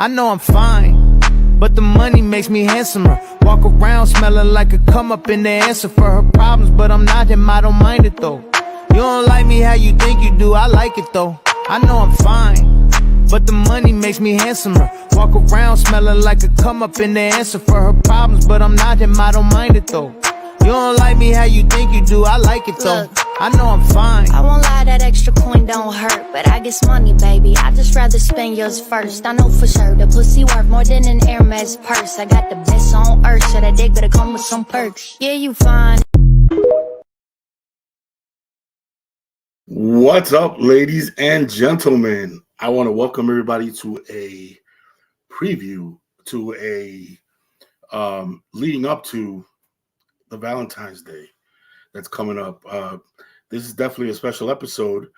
I know I'm fine, but the money makes me handsomer. Walk around smelling like a come up in the answer for her problems, but I'm not him, I don't mind it though. You don't like me how you think you do, I like it though. I know I'm fine, but the money makes me handsomer. Walk around smelling like a come up in the answer for her problems, but I'm not him, I don't mind it though. You don't like me how you think you do, I like it though. Look, I know I'm fine. I won't lie, that extra coin don't hurt, but I guess money, baby, I just rather spend yours first. I know for sure the pussy worth more than an Hermes purse. I got the best on earth, so that dick better come with some perks. Yeah, you fine. What's up, ladies and gentlemen? I want to welcome everybody to a preview to a leading up to the Valentine's Day that's coming up. This is definitely a special episode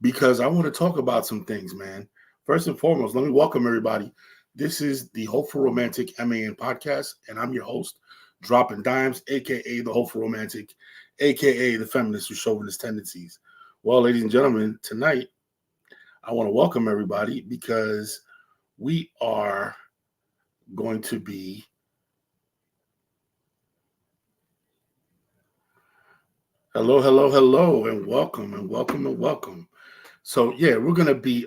because I want to talk about some things, man. First and foremost, let me welcome everybody. This is the Hopeful Romantic MAN podcast, and I'm your host, DropNDimes, aka the Hopeful Romantic, aka the feminist with chauvinist tendencies. Well, ladies and gentlemen, tonight I want to welcome everybody because we are going to be hello, and welcome. So, yeah, we're going to be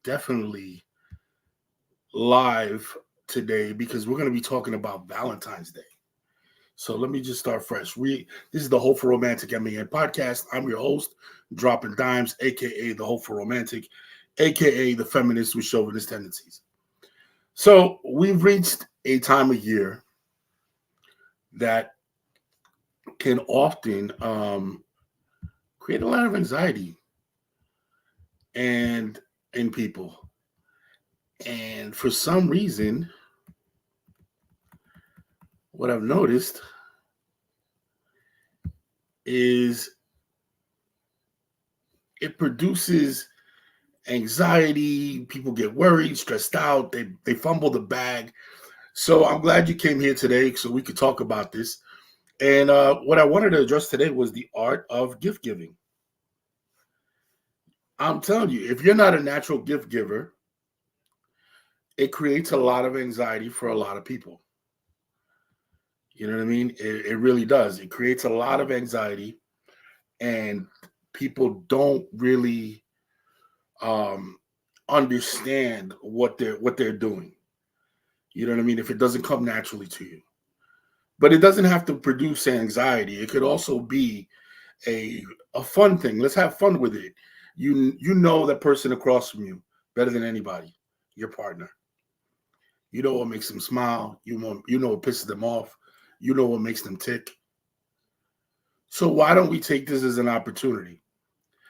definitely live today because we're going to be talking about Valentine's Day. So let me just start fresh. This is the Hopeful Romantic MAN podcast. I'm your host, DropNDimes, aka the Hopeful Romantic, aka the feminist with chauvinist tendencies. So we've reached a time of year that can often create a lot of anxiety in people. And for some reason, what I've noticed is it produces anxiety. People get worried, stressed out. They fumble the bag. So I'm glad you came here today so we could talk about this. And what I wanted to address today was the art of gift giving. I'm telling you, if you're not a natural gift giver, it creates a lot of anxiety for a lot of people. You know what I mean? It really does. It creates a lot of anxiety, and people don't really understand what they're doing. You know what I mean? If it doesn't come naturally to you. But it doesn't have to produce anxiety. It could also be a fun thing. Let's have fun with it. You know that person across from you better than anybody, your partner. You know what makes them smile. You know what pisses them off. You know what makes them tick. So why don't we take this as an opportunity?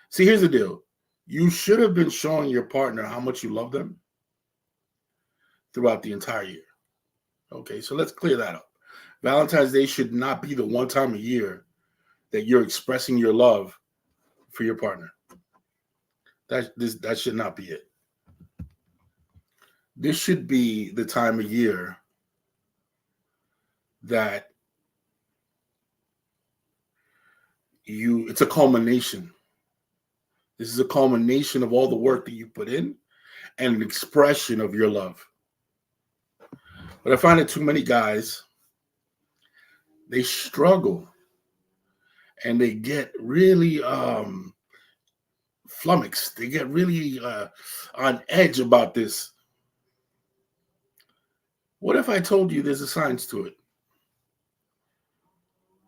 See, here's the deal. You should have been showing your partner how much you love them throughout the entire year. Okay, so let's clear that up. Valentine's Day should not be the one time a year that you're expressing your love for your partner. That should not be it. This should be the time of year that it's a culmination. This is a culmination of all the work that you put in and an expression of your love. But I find that too many guys, they struggle and they get really flummoxed. They get really on edge about this. What if I told you there's a science to it?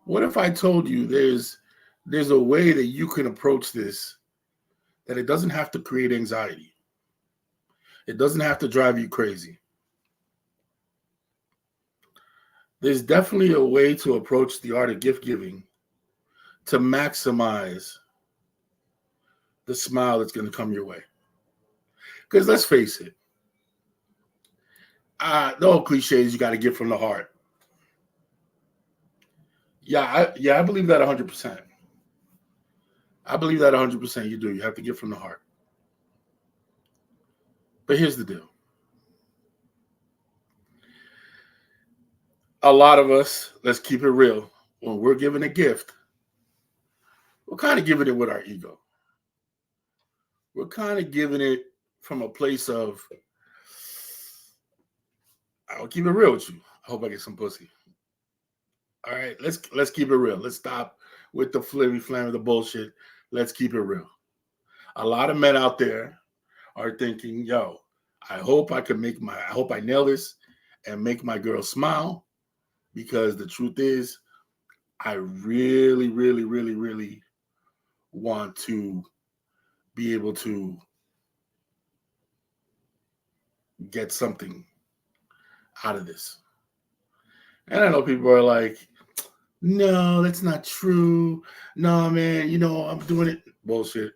What if I told you there's a way that you can approach this, that it doesn't have to create anxiety? It doesn't have to drive you crazy. There's definitely a way to approach the art of gift giving to maximize the smile that's going to come your way. Because let's face it, the old cliche is you got to give from the heart. I believe that 100%. I believe that 100% you do. You have to give from the heart. But here's the deal. A lot of us, let's keep it real, when we're giving a gift, we're kind of giving it with our ego. We're kind of giving it from a place of, I'll keep it real with you. I hope I get some pussy. All right, let's keep it real. Let's stop with the flimmy flam, the bullshit. Let's keep it real. A lot of men out there are thinking, yo, I hope I nail this and make my girl smile, because the truth is, I really, really, really, really want to be able to get something out of this. And I know people are like, no, that's not true. No, man, I'm doing it. Bullshit.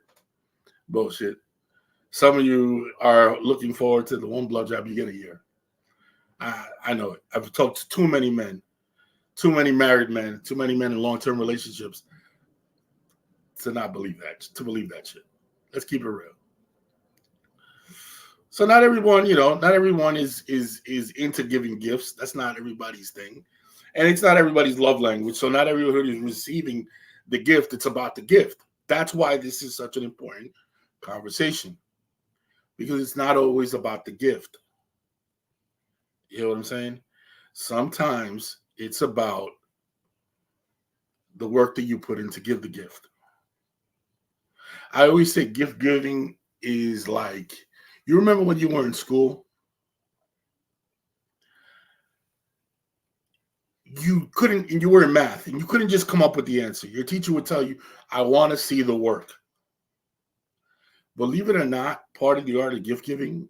Some of you are looking forward to the one blowjob you get a year. I know it. I've talked to too many men, too many married men, too many men in long-term relationships to believe that shit. Let's keep it real. So not everyone is into giving gifts. That's not everybody's thing. And it's not everybody's love language. So not everyone is receiving the gift. It's about the gift. That's why this is such an important conversation, because it's not always about the gift. You know what I'm saying? Sometimes it's about the work that you put in to give the gift. I always say gift giving is like, you remember when you were in school? You were in math, and you couldn't just come up with the answer. Your teacher would tell you, I want to see the work. Believe it or not, part of the art of gift giving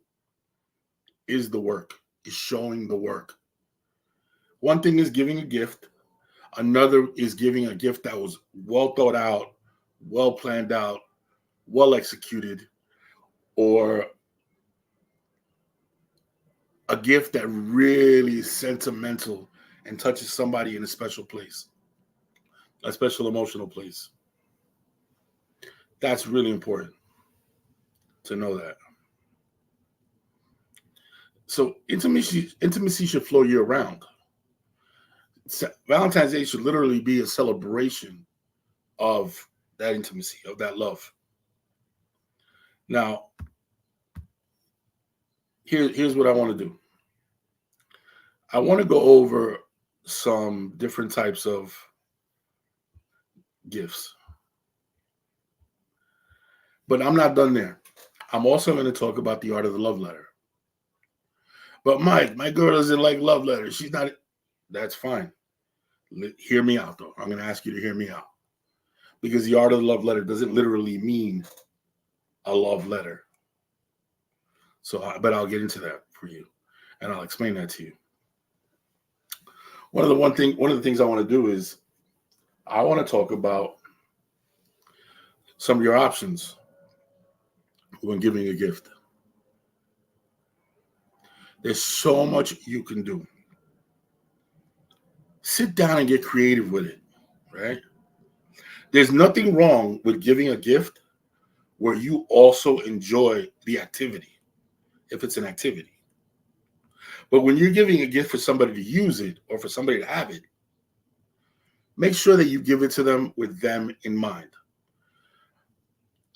is the work, is showing the work. One thing is giving a gift. Another is giving a gift that was well thought out, well planned out, well executed, or a gift that really is sentimental and touches somebody in a special place, a special emotional place. That's really important to know that. So intimacy should flow year round. Valentine's Day should literally be a celebration of that intimacy, of that love. Now, here's what I want to do. I want to go over some different types of gifts. But I'm not done there. I'm also going to talk about the art of the love letter. But Mike, my girl doesn't like love letters. She's not. That's fine. Hear me out, though. I'm going to ask you to hear me out. Because the art of the love letter doesn't literally mean a love letter. But I'll get into that for you, and I'll explain that to you. One of the things I want to do is I want to talk about some of your options when giving a gift. There's so much you can do. Sit down and get creative with it, right? There's nothing wrong with giving a gift where you also enjoy the activity, if it's an activity. But when you're giving a gift for somebody to use it or for somebody to have it, make sure that you give it to them with them in mind.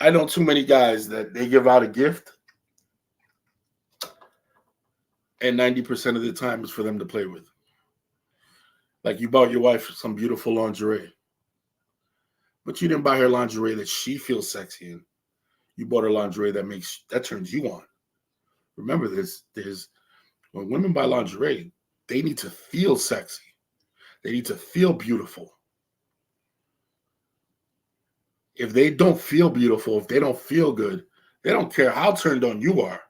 I know too many guys that they give out a gift, and 90% of the time it's for them to play with. Like you bought your wife some beautiful lingerie, but you didn't buy her lingerie that she feels sexy in. You bought her lingerie that turns you on. Remember, when women buy lingerie, they need to feel sexy. They need to feel beautiful. If they don't feel beautiful, if they don't feel good, they don't care how turned on you are.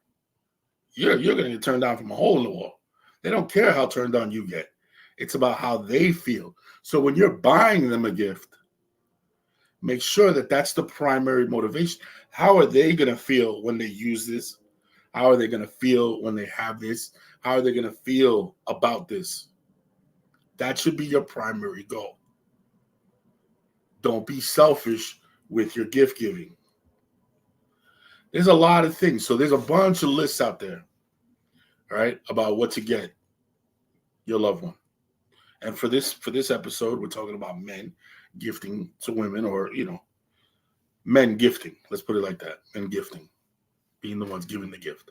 You're going to get turned on from a hole in the wall. They don't care how turned on you get. It's about how they feel. So when you're buying them a gift, make sure that that's the primary motivation. How are they going to feel when they use this? How are they going to feel when they have this? How are they going to feel about this? That should be your primary goal. Don't be selfish with your gift giving. There's a lot of things. So there's a bunch of lists out there, right, about what to get your loved one. And for this episode, we're talking about men gifting to women, or, men gifting. Let's put it like that. Men gifting, being the ones giving the gift.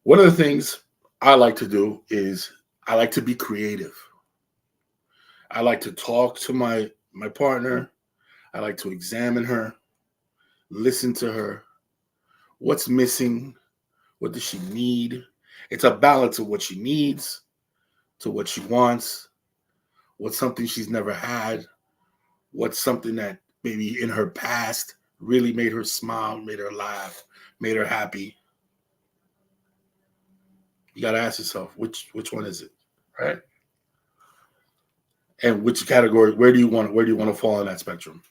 One of the things I like to do is I like to be creative. I like to talk to my partner. I like to examine her, listen to her. What's missing? What does she need? It's a balance of what she needs to what she wants. What's something she's never had? What's something that maybe in her past really made her smile, made her laugh, made her happy? You got to ask yourself, which one is it, right? And which category? Where do you want to fall on that spectrum?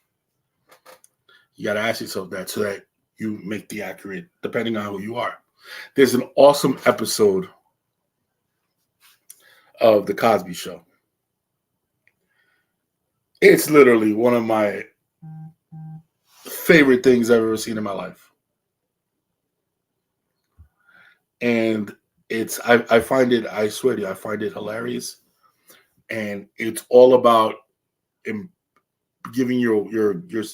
You got to ask yourself that so that you make the accurate, depending on who you are. There's an awesome episode of The Cosby Show. It's literally one of my favorite things I've ever seen in my life. And I find it, I swear to you, I find it hilarious. And it's all about giving your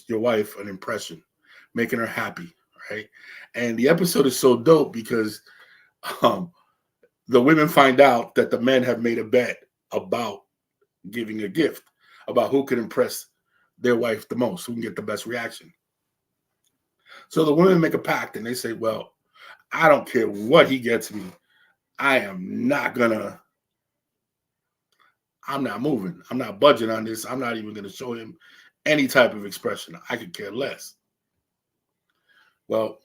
wife an impression, making her happy, right? And the episode is so dope because the women find out that the men have made a bet about giving a gift, about who can impress their wife the most, who can get the best reaction. So the women make a pact and they say, well, I don't care what he gets me. I'm not moving. I'm not budging on this. I'm not even going to show him any type of expression. I could care less. Well,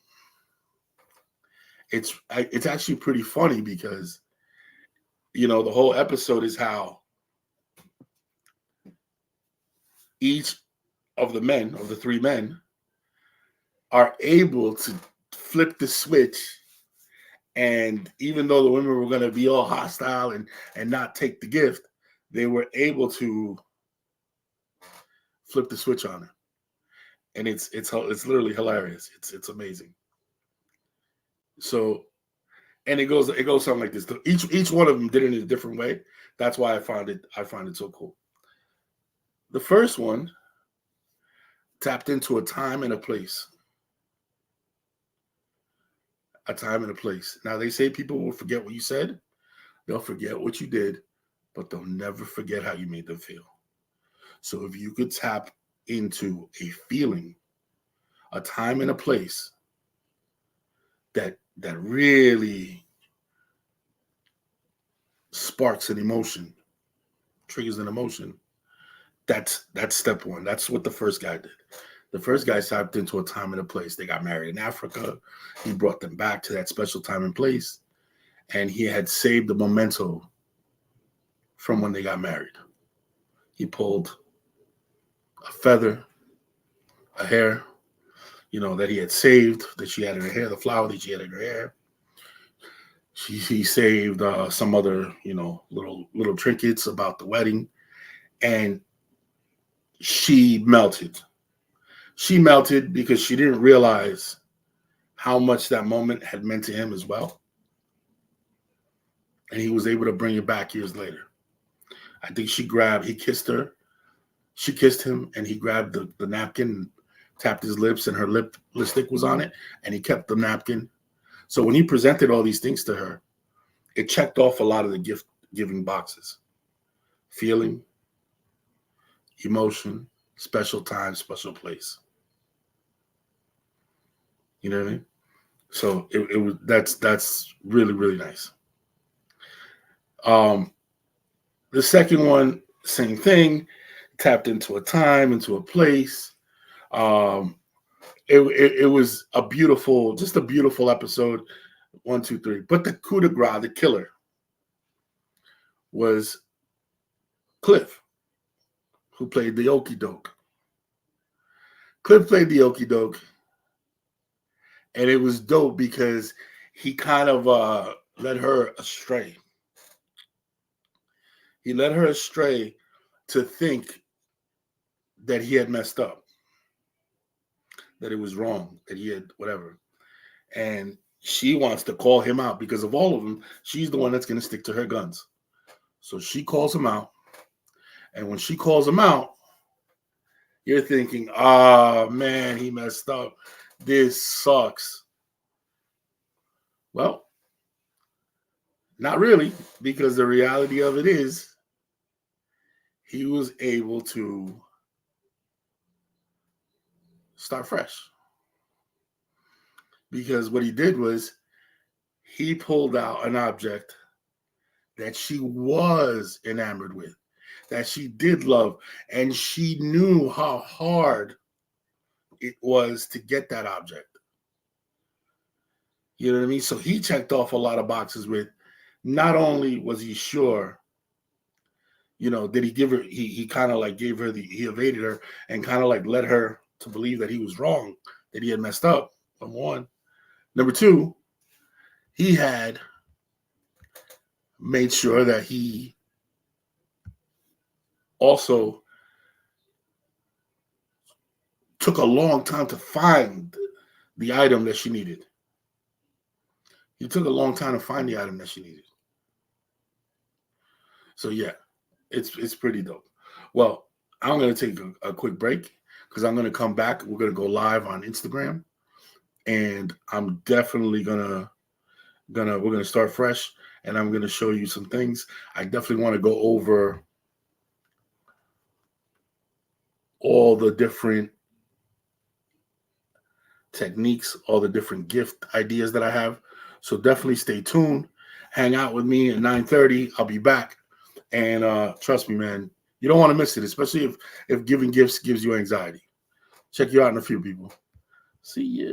it's actually pretty funny because, the whole episode is how each of the three men, are able to flip the switch. And even though the women were going to be all hostile and not take the gift, they were able to flip the switch on her. And it's literally hilarious. It's amazing. So, and it goes something like this. Each one of them did it in a different way. That's why I find it so cool. The first one tapped into a time and a place. A time and a place. Now, they say people will forget what you said. They'll forget what you did, but they'll never forget how you made them feel. So if you could tap into a feeling, a time and a place that really sparks an emotion, triggers an emotion, that's step one. That's what the first guy did. The first guy tapped into a time and a place. They got married in Africa. He brought them back to that special time and place. And he had saved the memento from when they got married. He pulled a feather, a hair, that he had saved, that she had in her hair, the flower that she had in her hair. He saved some other, little trinkets about the wedding. And she melted. She melted because she didn't realize how much that moment had meant to him as well. And he was able to bring it back years later. I think he kissed her. She kissed him, and he grabbed the napkin, tapped his lips, and her lipstick was on it, and he kept the napkin. So when he presented all these things to her, it checked off a lot of the gift-giving boxes. Feeling, emotion, special time, special place. You know what I mean? So it was that's really, really nice. The second one, same thing, tapped into a time, into a place. It was a beautiful episode. 1, 2, 3. But the coup de grace, the killer, was Cliff, who played the Okie Doke. Cliff played the Okie Doke, and it was dope because he kind of led her astray. He led her astray to think that he had messed up, that it was wrong, that he had whatever. And she wants to call him out because of all of them. She's the one that's going to stick to her guns. So she calls him out. And when she calls him out, you're thinking, man, he messed up. This sucks. Well, Not really, because the reality of it is he was able to start fresh. Because what he did was he pulled out an object that she was enamored with, that she did love, and she knew how hard it was to get that object. You know what I mean? So he checked off a lot of boxes with, not only was he sure, did he give her, he kind of like gave her he evaded her and kind of like led her to believe that he was wrong, that he had messed up, number one. Number two, he had made sure that he also took a long time to find the item that she needed. He took a long time to find the item that she needed. So yeah, it's pretty dope. Well, I'm gonna take a quick break because I'm gonna come back. We're gonna go live on Instagram, and I'm definitely we're gonna start fresh, and I'm gonna show you some things. I definitely want to go over all the different techniques, all the different gift ideas that I have. So definitely stay tuned. Hang out with me at 9:30. I'll be back. And trust me, man, you don't want to miss it, especially if giving gifts gives you anxiety. Check you out in a few, people. See ya.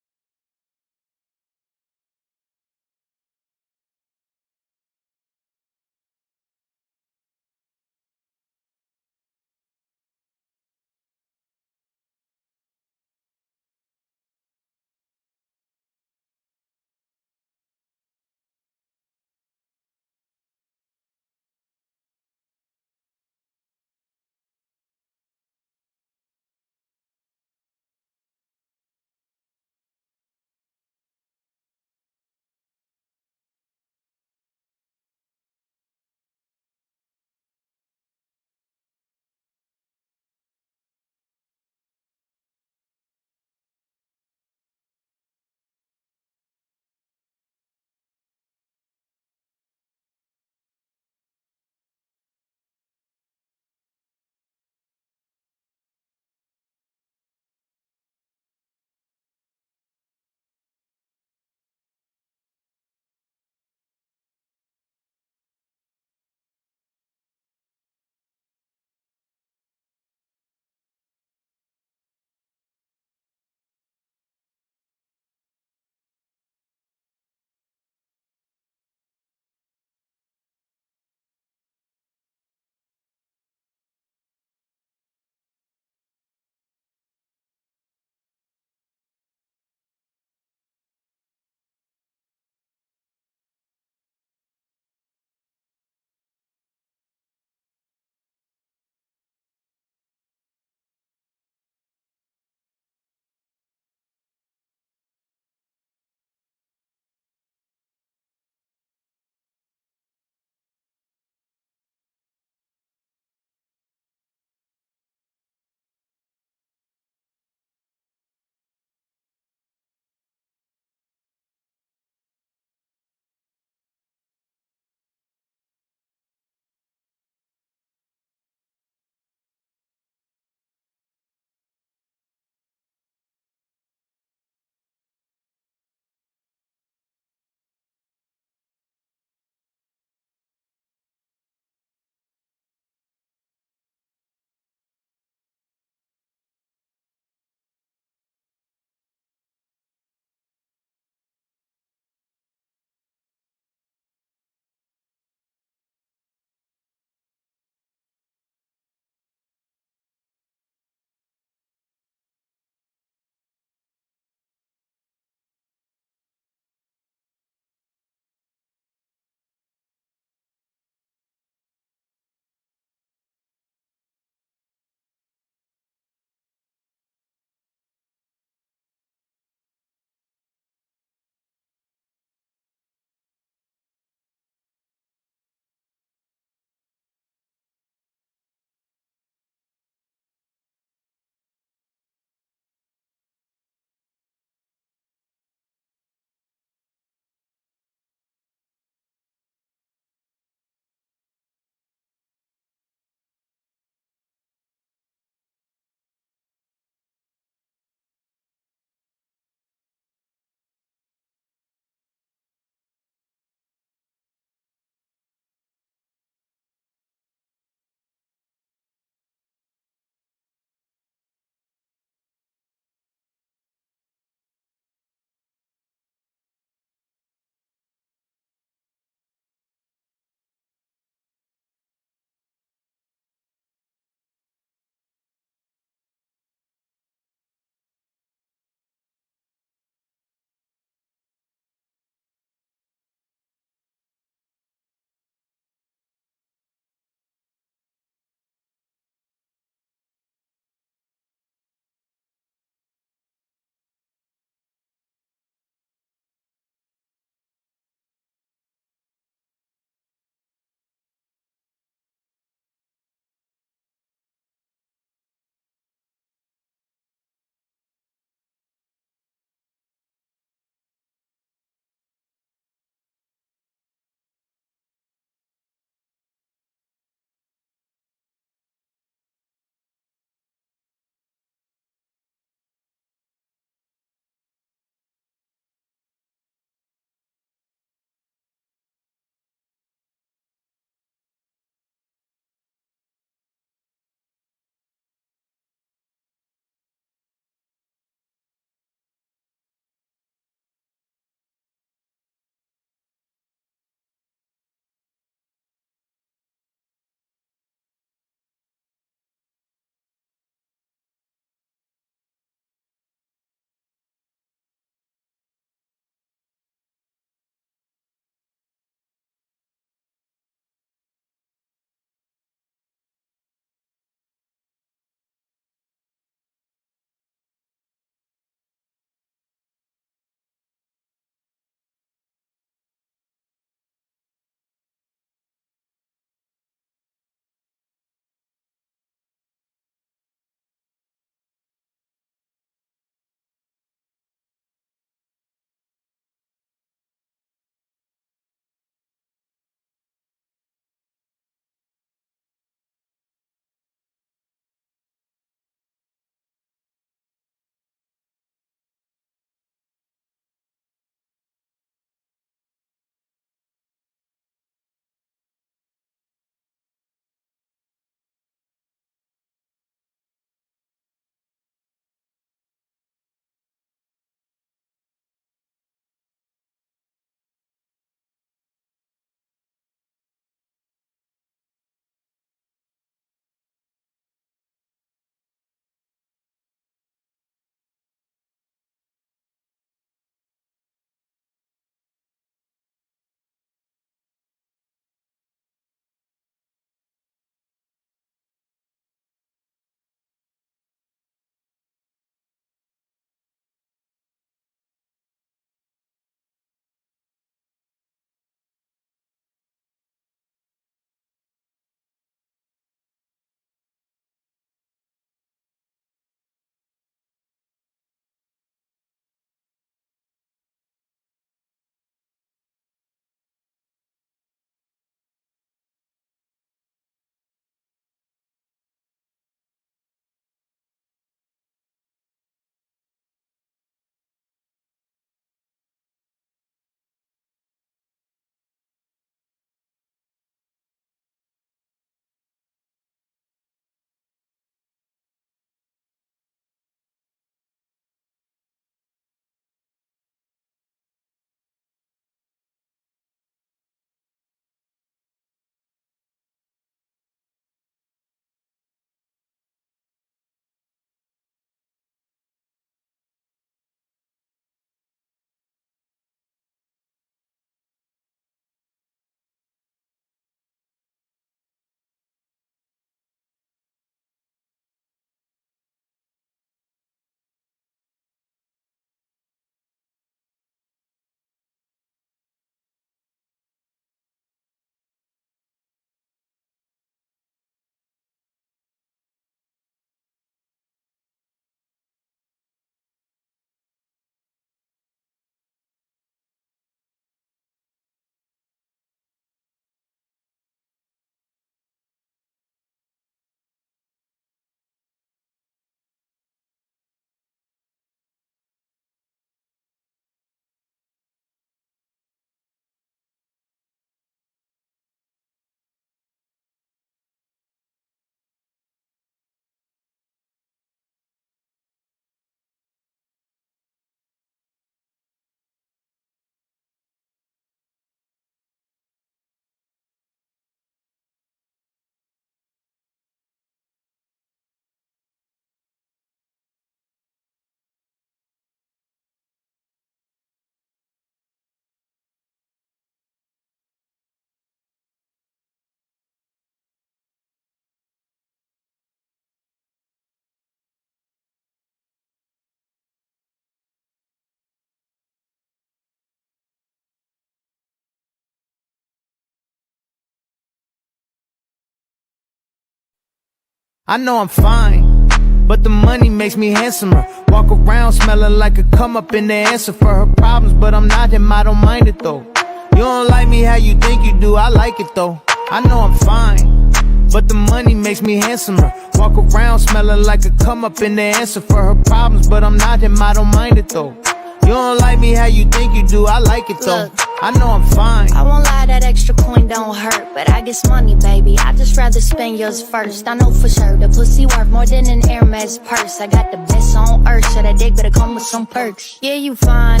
I know I'm fine, but the money makes me handsomer. Walk around smelling like a come up in the answer for her problems, but I'm not him, I don't mind it though. You don't like me how you think you do, I like it though. I know I'm fine, but the money makes me handsomer. Walk around smelling like a come up in the answer for her problems, but I'm not him, I don't mind it though. You don't like me how you think you do, I like it though. Look, I know I'm fine. I won't lie, that extra coin don't hurt, but I guess money, baby, I just rather spend yours first. I know for sure the pussy worth more than an Hermes purse. I got the best on earth, so that dick better come with some perks. Yeah, you fine.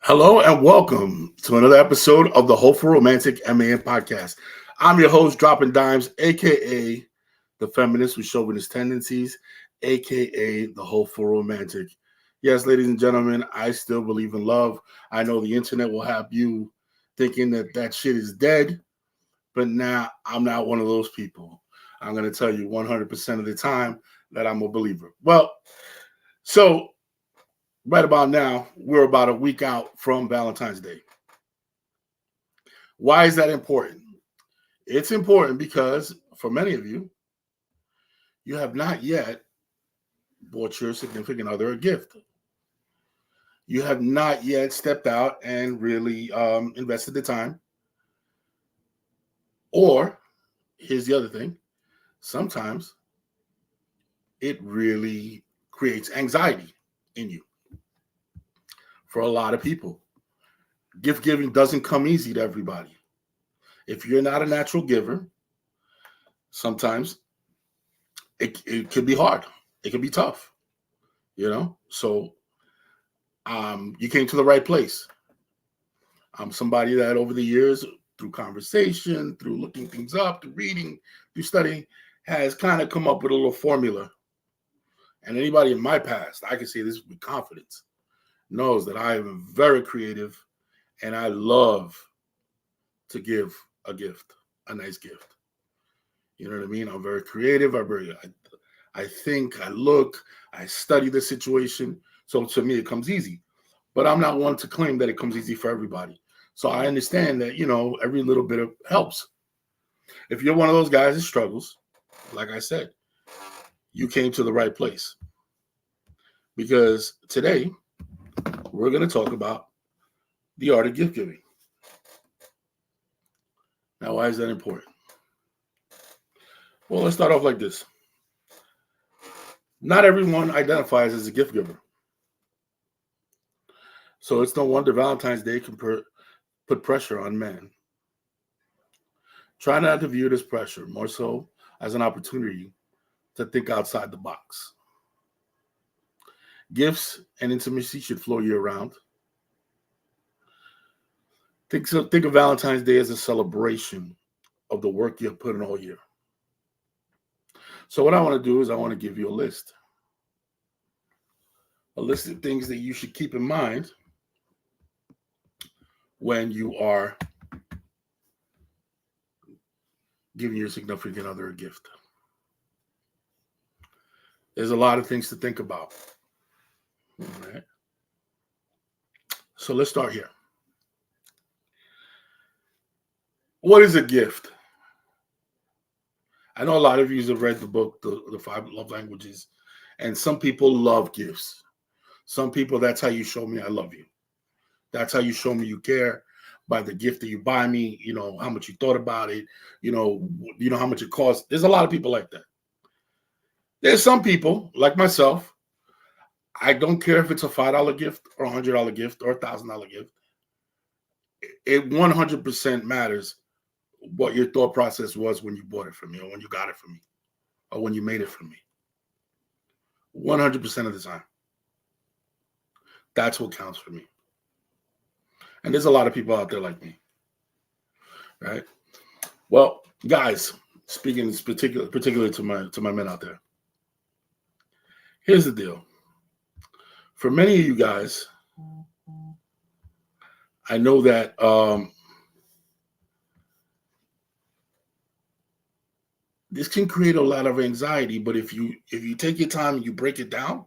Hello and welcome to another episode of the Hopeful Romantic MAN podcast. I'm your host, DropNDimes, aka the feminist with chauvinist tendencies, aka the Hopeful Romantic. Yes, ladies and gentlemen, I still believe in love. I know the internet will have you thinking that shit is dead, but now I'm not one of those people. I'm going to tell you 100% of the time that I'm a believer. Well, so right about now, we're about a week out from Valentine's Day. Why is that important? It's important because for many of you, you have not yet bought your significant other a gift. You have not yet stepped out and really invested the time. Or, here's the other thing, sometimes it really creates anxiety in you. For a lot of people, gift giving doesn't come easy to everybody. If you're not a natural giver, sometimes it could be hard. It could be tough, you know? So you came to the right place. I'm somebody that over the years, through conversation, through looking things up, through reading, through studying, has kind of come up with a little formula. And anybody in my past, I can say this with confidence, knows that I am very creative and I love to give a gift, a nice gift. You know what I mean? I'm very creative. I think, I look, I study the situation. So to me, it comes easy. But I'm not one to claim that it comes easy for everybody. So I understand that, every little bit helps. If you're one of those guys that struggles, like I said, you came to the right place. Because today, we're going to talk about the art of gift giving. Now, why is that important? Well, let's start off like this. Not everyone identifies as a gift giver. So it's no wonder Valentine's Day can put pressure on men. Try not to view it as pressure, more so as an opportunity to think outside the box. Gifts and intimacy should flow year-round. Think of Valentine's Day as a celebration of the work you have put in all year. So what I want to do is I want to give you a list of things that you should keep in mind when you are giving your significant other a gift. There's a lot of things to think about. All right. So let's start here. What is a gift? I know a lot of you have read the book, the 5 Love Languages, and some people love gifts. Some people, that's how you show me I love you. That's how you show me you care, by the gift that you buy me, how much you thought about it, how much it costs. There's a lot of people like that. There's some people, like myself, I don't care if it's a $5 gift or a $100 gift or a $1,000 gift. It 100% matters what your thought process was when you bought it from me, or when you got it from me, or when you made it from me. 100% of the time. That's what counts for me. And there's a lot of people out there like me, right? Well, guys, speaking particularly to my men out there, here's the deal. For many of you guys, I know that this can create a lot of anxiety, but if you take your time and you break it down,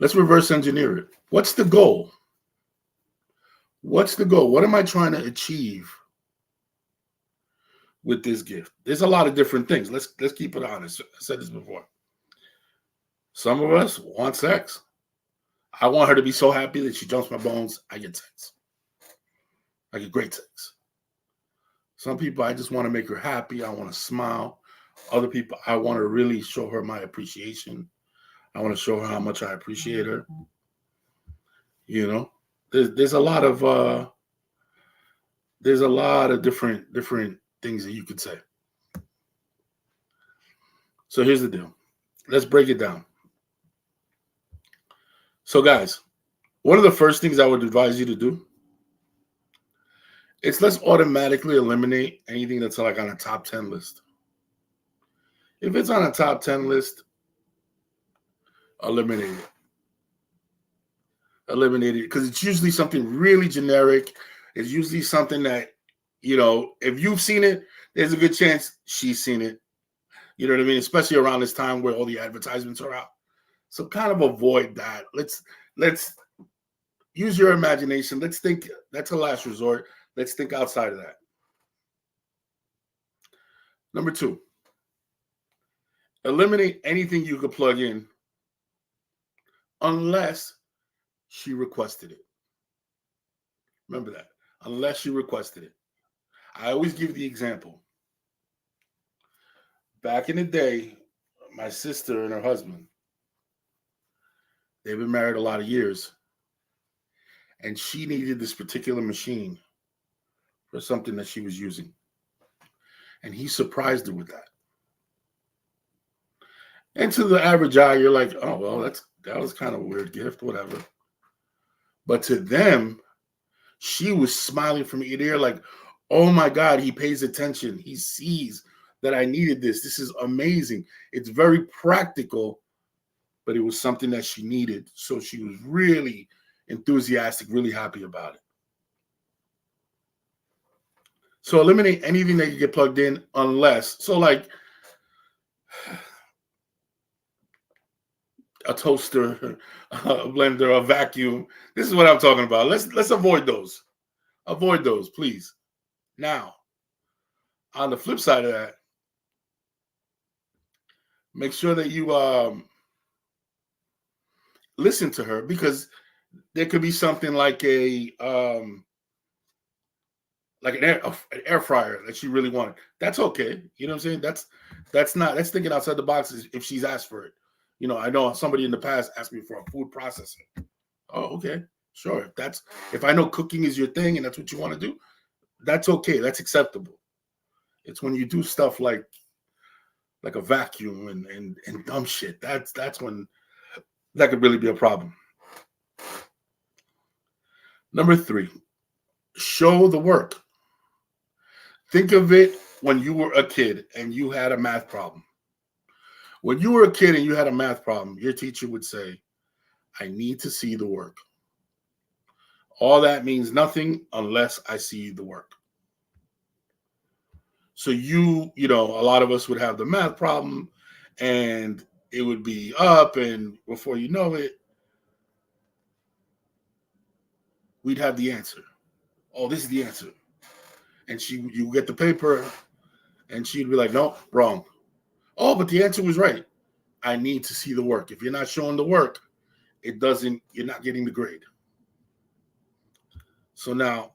let's reverse engineer it. What's the goal? What's the goal? What am I trying to achieve with this gift. There's a lot of different things. Let's keep it honest. I said this before. Some of us want sex. I want her to be so happy that she jumps my bones. I get sex. I get great sex. Some people, I just want to make her happy. I want to smile. Other people, I want to really show her my appreciation. I want to show her how much I appreciate her. You know, there's a lot of different things that you could say. So here's the deal. Let's break it down. So guys, one of the first things I would advise you to do is let's automatically eliminate anything that's like on a top 10 list. If it's on a top 10 list, eliminate it. Eliminate it because it's usually something really generic. It's usually something that, you know, if you've seen it, there's a good chance she's seen it. You know what I mean? Especially around this time where all the advertisements are out. So kind of avoid that. Let's use your imagination. Let's think that's a last resort. Let's think outside of that. Number 2, eliminate anything you could plug in unless she requested it. Remember that. Unless she requested it. I always give the example. Back in the day, my sister and her husband, they've been married a lot of years. And she needed this particular machine for something that she was using. And he surprised her with that. And to the average eye, you're like, oh, well, that was kind of a weird gift, whatever. But to them, she was smiling from ear to ear like, oh my God, he pays attention. He sees that I needed this. This is amazing. It's very practical, but it was something that she needed. So she was really enthusiastic, really happy about it. So eliminate anything that you get plugged in unless, so like a toaster, a blender, a vacuum. This is what I'm talking about. Let's avoid those. Avoid those, please. Now, on the flip side of that, make sure that you listen to her, because there could be something like an air fryer that she really wanted. That's okay. You know what I'm saying? That's thinking outside the box if she's asked for it. You know, I know somebody in the past asked me for a food processor. Oh, okay. Sure. If I know cooking is your thing and that's what you want to do, that's okay. That's acceptable. It's when you do stuff like a vacuum and dumb shit. That's when that could really be a problem. Number 3, show the work. Think of it when you were a kid and you had a math problem. When you were a kid and you had a math problem, your teacher would say, I need to see the work. All that means nothing unless I see the work. So you know, a lot of us would have the math problem and it would be up, and before you know it, we'd have the answer. Oh, this is the answer. And you get the paper and she'd be like, no, wrong. Oh, but the answer was right. I need to see the work. If you're not showing the work, you're not getting the grade. So now,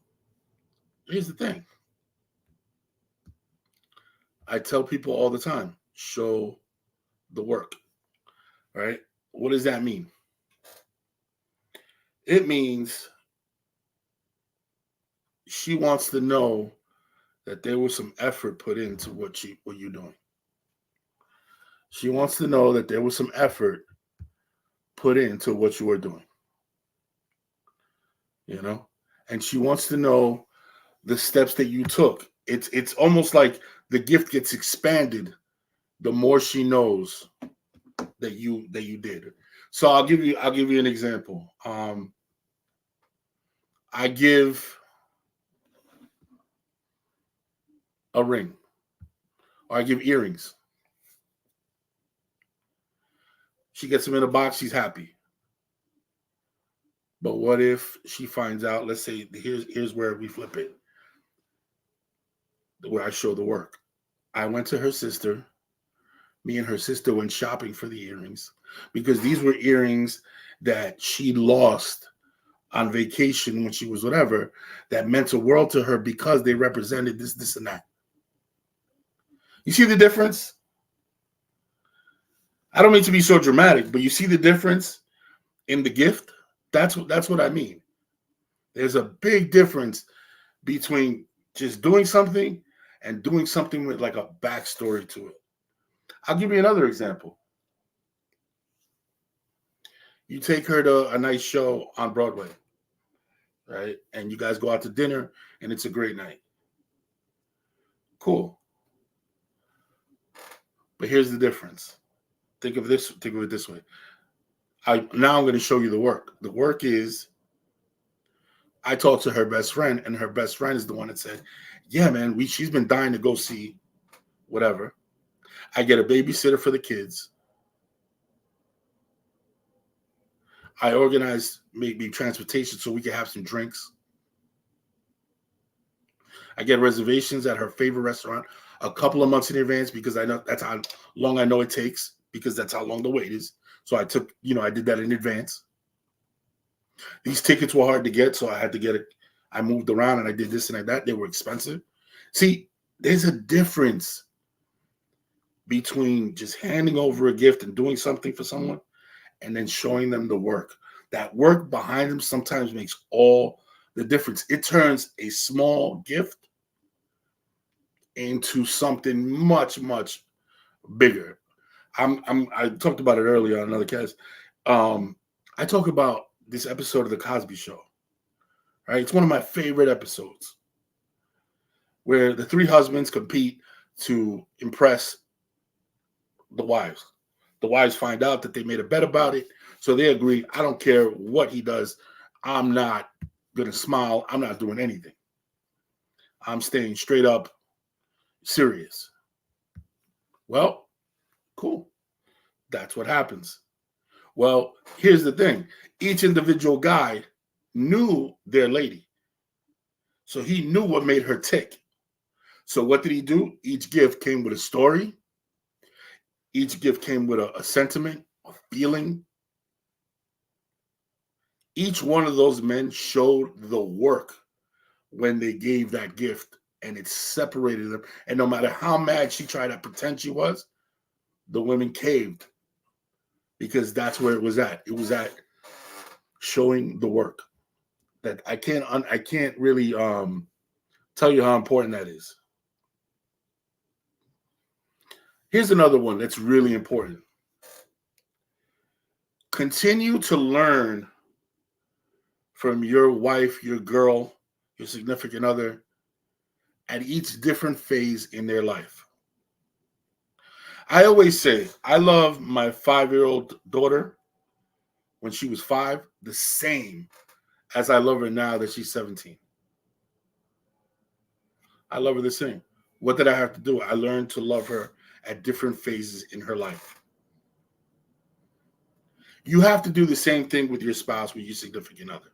here's the thing. I tell people all the time, show the work, right? What does that mean? It means she wants to know that there was some effort put into what you're doing. She wants to know that there was some effort put into what you were doing. You know? And she wants to know the steps that you took. It's almost like the gift gets expanded the more she knows that you did. So I'll give you an example. I give a ring, or I give earrings. She gets them in a box, she's happy. But what if she finds out, let's say, here's where we flip it, where I show the work. I went to her sister. Me and her sister went shopping for the earrings because these were earrings that she lost on vacation when she was whatever, that meant a world to her because they represented this, this, and that. You see the difference? I don't mean to be so dramatic, but you see the difference in the gift? That's what I mean. There's a big difference between just doing something and doing something with like a backstory to it. I'll give you another example. You take her to a nice show on Broadway, right? And you guys go out to dinner and it's a great night. Cool. But here's the difference. Think of it this way. I'm going to show you the work. The work is I talked to her best friend, and her best friend is the one that said, yeah, man, she's been dying to go see whatever. I get a babysitter for the kids. I organize maybe transportation so we can have some drinks. I get reservations at her favorite restaurant a couple of months in advance because I know that's how long I know it takes, because that's how long the wait is. So I took, I did that in advance. These tickets were hard to get, so I had to get it. I moved around and I did this and that. They were expensive. See, there's a difference between just handing over a gift and doing something for someone and then showing them the work. That work behind them sometimes makes all the difference. It turns a small gift into something much, much bigger. I talked about it earlier on another cast. I talk about this episode of The Cosby Show, right? It's one of my favorite episodes where the three husbands compete to impress the wives. The wives find out that they made a bet about it, so they agree, I don't care what he does. I'm not going to smile. I'm not doing anything. I'm staying straight up serious. Well, cool. That's what happens. Well, here's the thing. Each individual guy knew their lady. So he knew what made her tick. So what did he do? Each gift came with a story. Each gift came with a sentiment, a feeling. Each one of those men showed the work when they gave that gift, and it separated them. And no matter how mad she tried to pretend she was, the women caved, because that's where it was at. It was at showing the work. That I can't really tell you how important that is. Here's another one that's really important. Continue to learn from your wife, your girl, your significant other at each different phase in their life. I always say, I love my 5-year-old daughter when she was 5, the same as I love her now that she's 17. I love her the same. What did I have to do? I learned to love her at different phases in her life. You have to do the same thing with your spouse, with your significant other.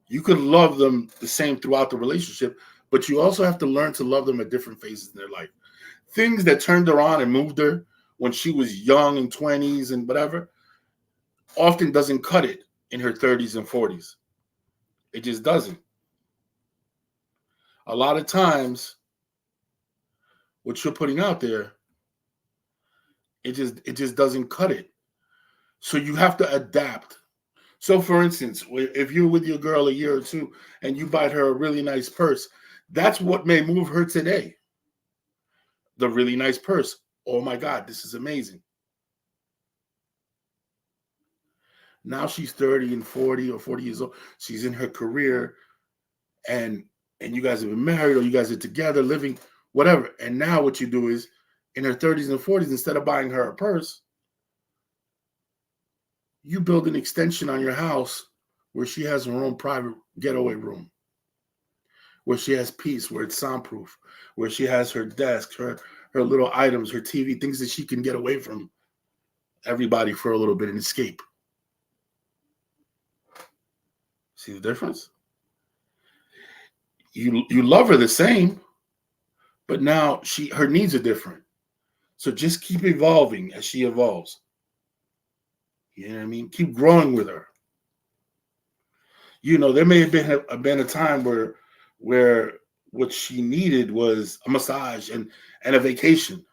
You can love them the same throughout the relationship, but you also have to learn to love them at different phases in their life. Things that turned her on and moved her when she was young and 20s and whatever often doesn't cut it in her 30s and 40s. It just doesn't. A lot of times, what you're putting out there, it just doesn't cut it. So you have to adapt. So for instance, if you're with your girl a year or two and you buy her a really nice purse, that's what may move her today. The really nice purse. Oh my God, this is amazing. Now she's 30 and 40 or 40 years old. She's in her career, and you guys have been married, or you guys are together living, whatever. And now what you do is, in her 30s and 40s, instead of buying her a purse, you build an extension on your house where she has her own private getaway room, where she has peace, where it's soundproof, where she has her desk, her little items, her TV, things that she can get away from everybody for a little bit and escape. See the difference? You love her the same, But now her needs are different. So just keep evolving as she evolves. You know what I mean? Keep growing with her. You know, there may have been a time where what she needed was a massage and a vacation.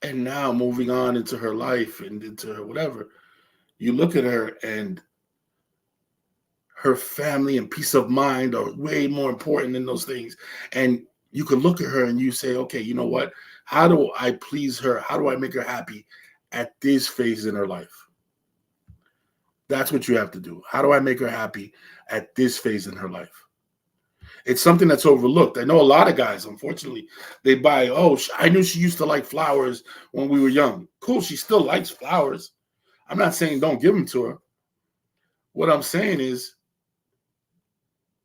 And now moving on into her life and into her whatever, you look at her and her family and peace of mind are way more important than those things. And you can look at her and you say, okay, you know what? How do I please her? How do I make her happy at this phase in her life? That's what you have to do. How do I make her happy at this phase in her life? It's something that's overlooked. I know a lot of guys, unfortunately, they buy, oh, I knew she used to like flowers when we were young. Cool, she still likes flowers. I'm not saying don't give them to her. What I'm saying is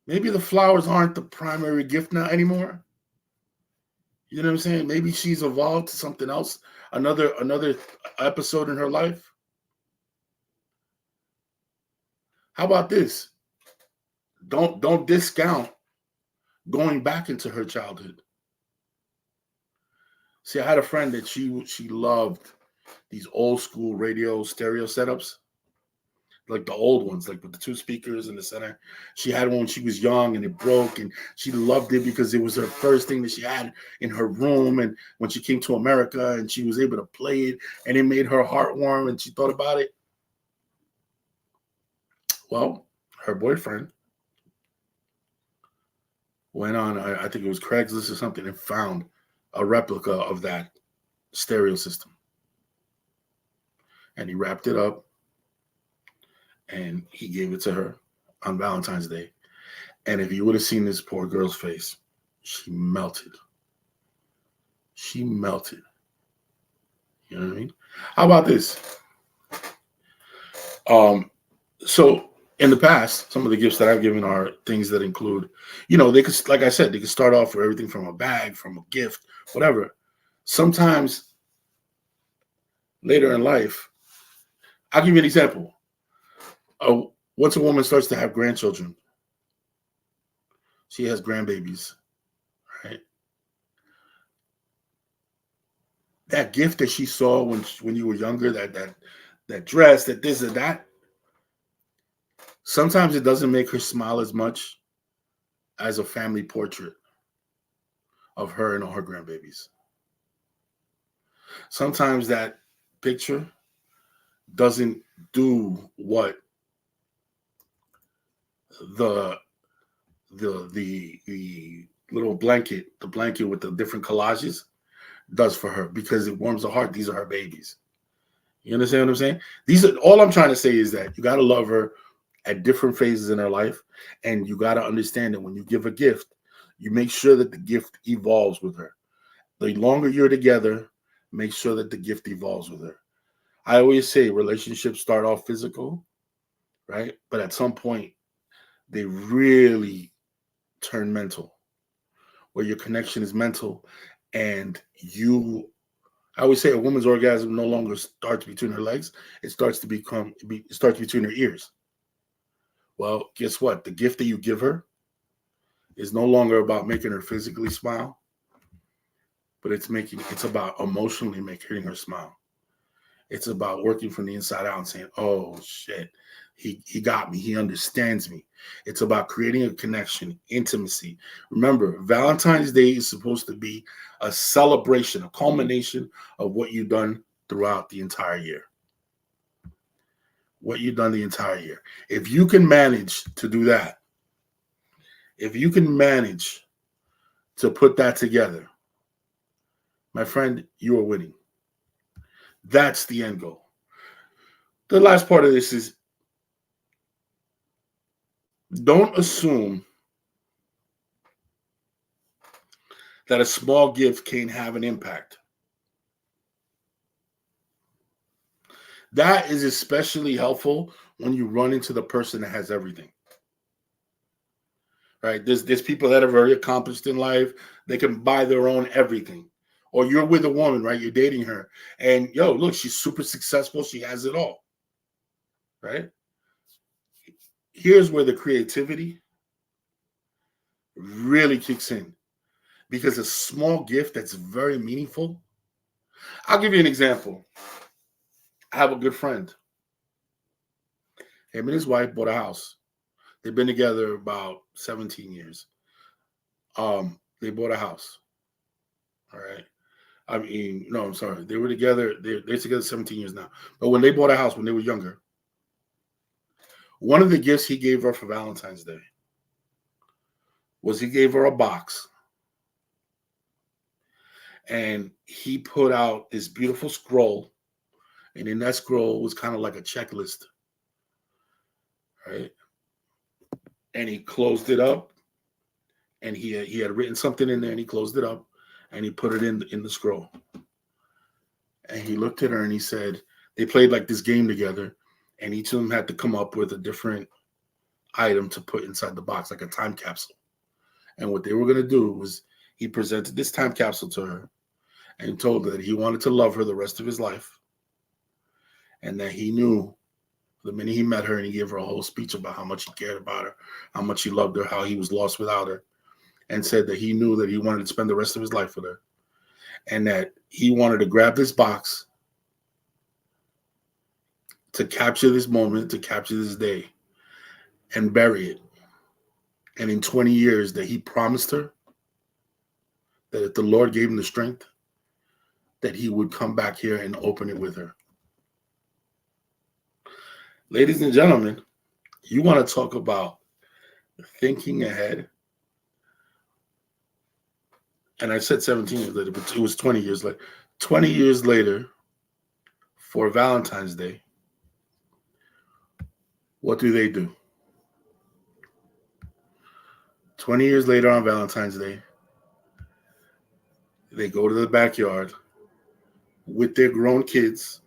maybe the flowers aren't the primary gift now anymore. You know what I'm saying? Maybe she's evolved to something else, another episode in her life. How about this? Don't discount going back into her childhood. See, I had a friend that she loved these old school radio stereo setups, like the old ones, like with the two speakers in the center. She had one when she was young and it broke, and she loved it because it was her first thing that she had in her room. And when she came to America and she was able to play it, and it made her heart warm and she thought about it. Well, her boyfriend went on, I think it was Craigslist or something, and found a replica of that stereo system. And he wrapped it up and he gave it to her on Valentine's Day. And if you would have seen this poor girl's face, she melted. She melted. You know what I mean? How about this? So in the past, some of the gifts that I've given are things that include, you know, they could, like I said, they could start off with everything from a bag, from a gift, whatever. Sometimes later in life, I'll give you an example. Once a woman starts to have grandchildren, she has grandbabies, right? That gift that she saw when you were younger, that dress, that this and that, sometimes it doesn't make her smile as much as a family portrait of her and all her grandbabies. Sometimes that picture doesn't do what the little blanket, the blanket with the different collages does for her, because it warms the heart. These are her babies. You understand what I'm saying? These are all I'm trying to say is that you got to love her at different phases in her life, and you got to understand that when you give a gift, you make sure that the gift evolves with her. The longer you're together, make sure that the gift evolves with her. I always say relationships start off physical, right? But at some point, they really turn mental, where your connection is mental, and I always say a woman's orgasm no longer starts between her legs. It starts between her ears. Well, guess what? The gift that you give her is no longer about making her physically smile, but it's about emotionally making her smile. It's about working from the inside out and saying, oh shit, he got me. He understands me. It's about creating a connection, intimacy. Remember, Valentine's Day is supposed to be a celebration, a culmination of what you've done throughout the entire year. What you've done the entire year. If you can manage to do that, if you can manage to put that together, my friend, you are winning. That's the end goal. The last part of this is, don't assume that a small gift can have an impact. That is especially helpful when you run into the person that has everything. Right? There's people that are very accomplished in life. They can buy their own everything. Or you're with a woman, right? You're dating her. And, look, she's super successful. She has it all. Right? Here's where the creativity really kicks in, because a small gift that's very meaningful. I'll give you an example. I have a good friend. Him and his wife bought a house. They've been together about 17 years. They bought a house. All right. I mean, no, I'm sorry. They were together. They're together 17 years now. But when they bought a house when they were younger, one of the gifts he gave her for Valentine's Day was he gave her a box. And he put out this beautiful scroll. And in that scroll was kind of like a checklist. Right? And he closed it up. And he had written something in there, and he closed it up, and he put it in the scroll. And he looked at her and he said, they played like this game together, and each of them had to come up with a different item to put inside the box, like a time capsule. And what they were going to do was he presented this time capsule to her and told her that he wanted to love her the rest of his life. And that he knew the minute he met her, and he gave her a whole speech about how much he cared about her, how much he loved her, how he was lost without her, and said that he knew that he wanted to spend the rest of his life with her, and that he wanted to grab this box to capture this moment, to capture this day, and bury it. And in 20 years that he promised her that if the Lord gave him the strength, that he would come back here and open it with her. Ladies and gentlemen, you want to talk about thinking ahead? And I said 17 years later, but it was 20 years later. 20 years later, for Valentine's Day, what do? 20 years later on Valentine's Day, they go to the backyard with their grown kids.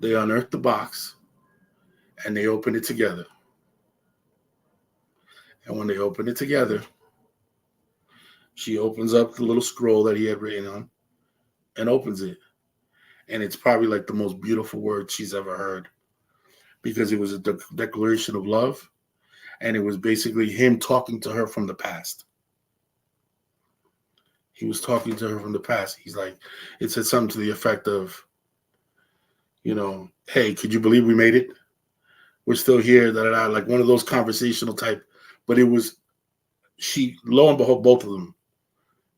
They unearth the box, and they open it together. And when they open it together, she opens up the little scroll that he had written on and opens it. And it's probably like the most beautiful word she's ever heard, because it was a declaration of love. And it was basically him talking to her from the past. He was talking to her from the past. He's like, it said something to the effect of, you know, hey, could you believe we made it? We're still here, like one of those conversational type. But it was, lo and behold, both of them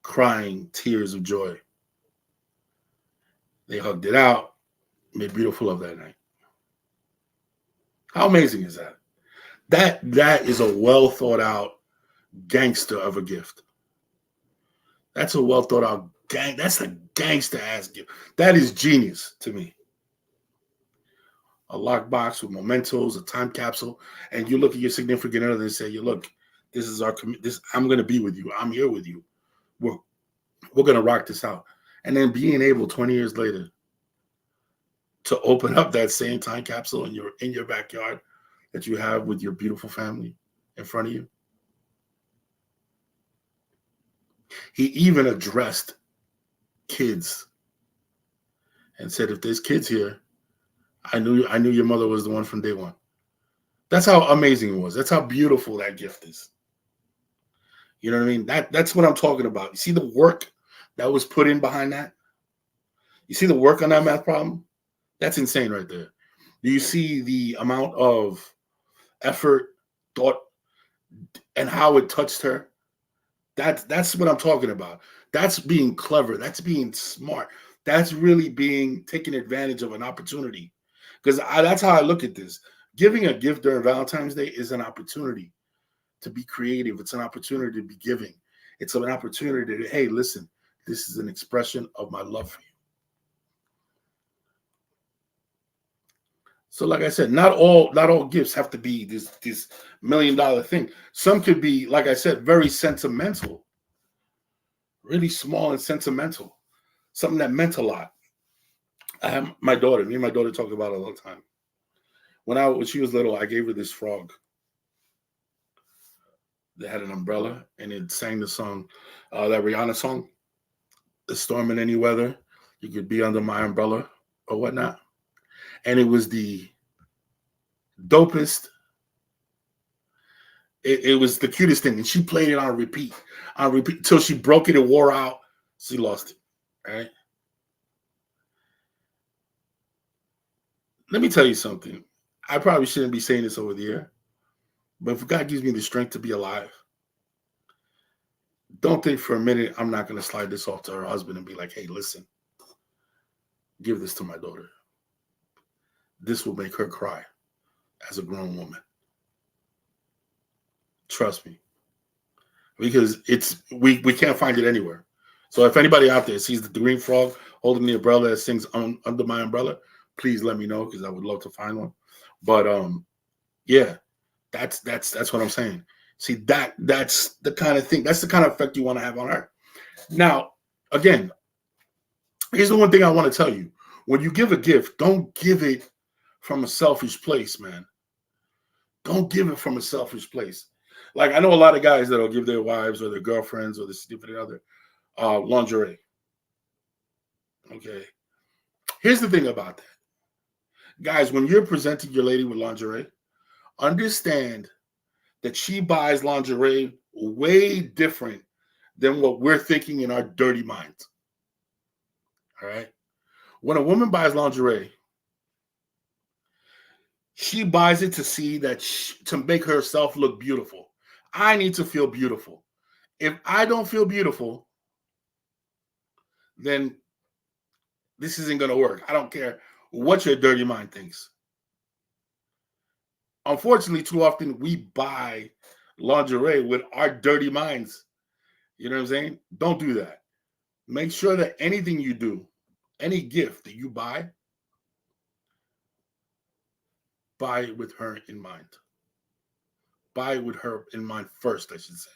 crying tears of joy. They hugged it out, made beautiful love that night. How amazing is that? That is a well thought out gangster of a gift. That's a well thought out that's a gangster ass gift. That is genius to me. A lockbox with mementos, a time capsule, and you look at your significant other and say, "You look, this is our this. I'm going to be with you. I'm here with you. We're going to rock this out." And then being able 20 years later to open up that same time capsule in your backyard that you have with your beautiful family in front of you. He even addressed kids and said, "If there's kids here, I knew your mother was the one from day one." That's how amazing it was. That's how beautiful that gift is. You know what I mean? That's what I'm talking about. You see the work that was put in behind that? You see the work on that math problem? That's insane right there. Do you see the amount of effort, thought, and how it touched her? That's what I'm talking about. That's being clever. That's being smart. That's really taking advantage of an opportunity. Because that's how I look at this. Giving a gift during Valentine's Day is an opportunity to be creative. It's an opportunity to be giving. It's an opportunity to, hey, listen, this is an expression of my love for you. So like I said, not all gifts have to be this $1 million thing. Some could be, like I said, very sentimental, really small and sentimental, something that meant a lot. I have me and my daughter talk about it all the time. When she was little, I gave her this frog that had an umbrella, and it sang the song, that Rihanna song, "The Storm in Any Weather, You Could Be Under My Umbrella," or whatnot. And it was the dopest, It was the cutest thing. And she played it on repeat till she broke it and wore out. She lost it. Right? Let me tell you something. I probably shouldn't be saying this over the air, but if God gives me the strength to be alive, don't think for a minute I'm not going to slide this off to her husband and be like, hey, listen, give this to my daughter. This will make her cry as a grown woman. Trust me. Because we can't find it anywhere. So if anybody out there sees the green frog holding the umbrella that sings under my umbrella, please let me know, because I would love to find one. But yeah, that's what I'm saying. See, that's the kind of thing, that's the kind of effect you want to have on her. Now, again, here's the one thing I want to tell you. When you give a gift, don't give it from a selfish place, man. Don't give it from a selfish place. Like, I know a lot of guys that'll give their wives or their girlfriends or this stupid other lingerie. Okay. Here's the thing about that. Guys, when you're presenting your lady with lingerie, understand that she buys lingerie way different than what we're thinking in our dirty minds. All right? When a woman buys lingerie, she buys it to see that to make herself look beautiful. I need to feel beautiful. If I don't feel beautiful, then this isn't going to work. I don't care what your dirty mind thinks. Unfortunately, too often we buy lingerie with our dirty minds. You know what I'm saying? Don't do that. Make sure that anything you do, any gift that you buy it with her in mind. Buy it with her in mind first, I should say.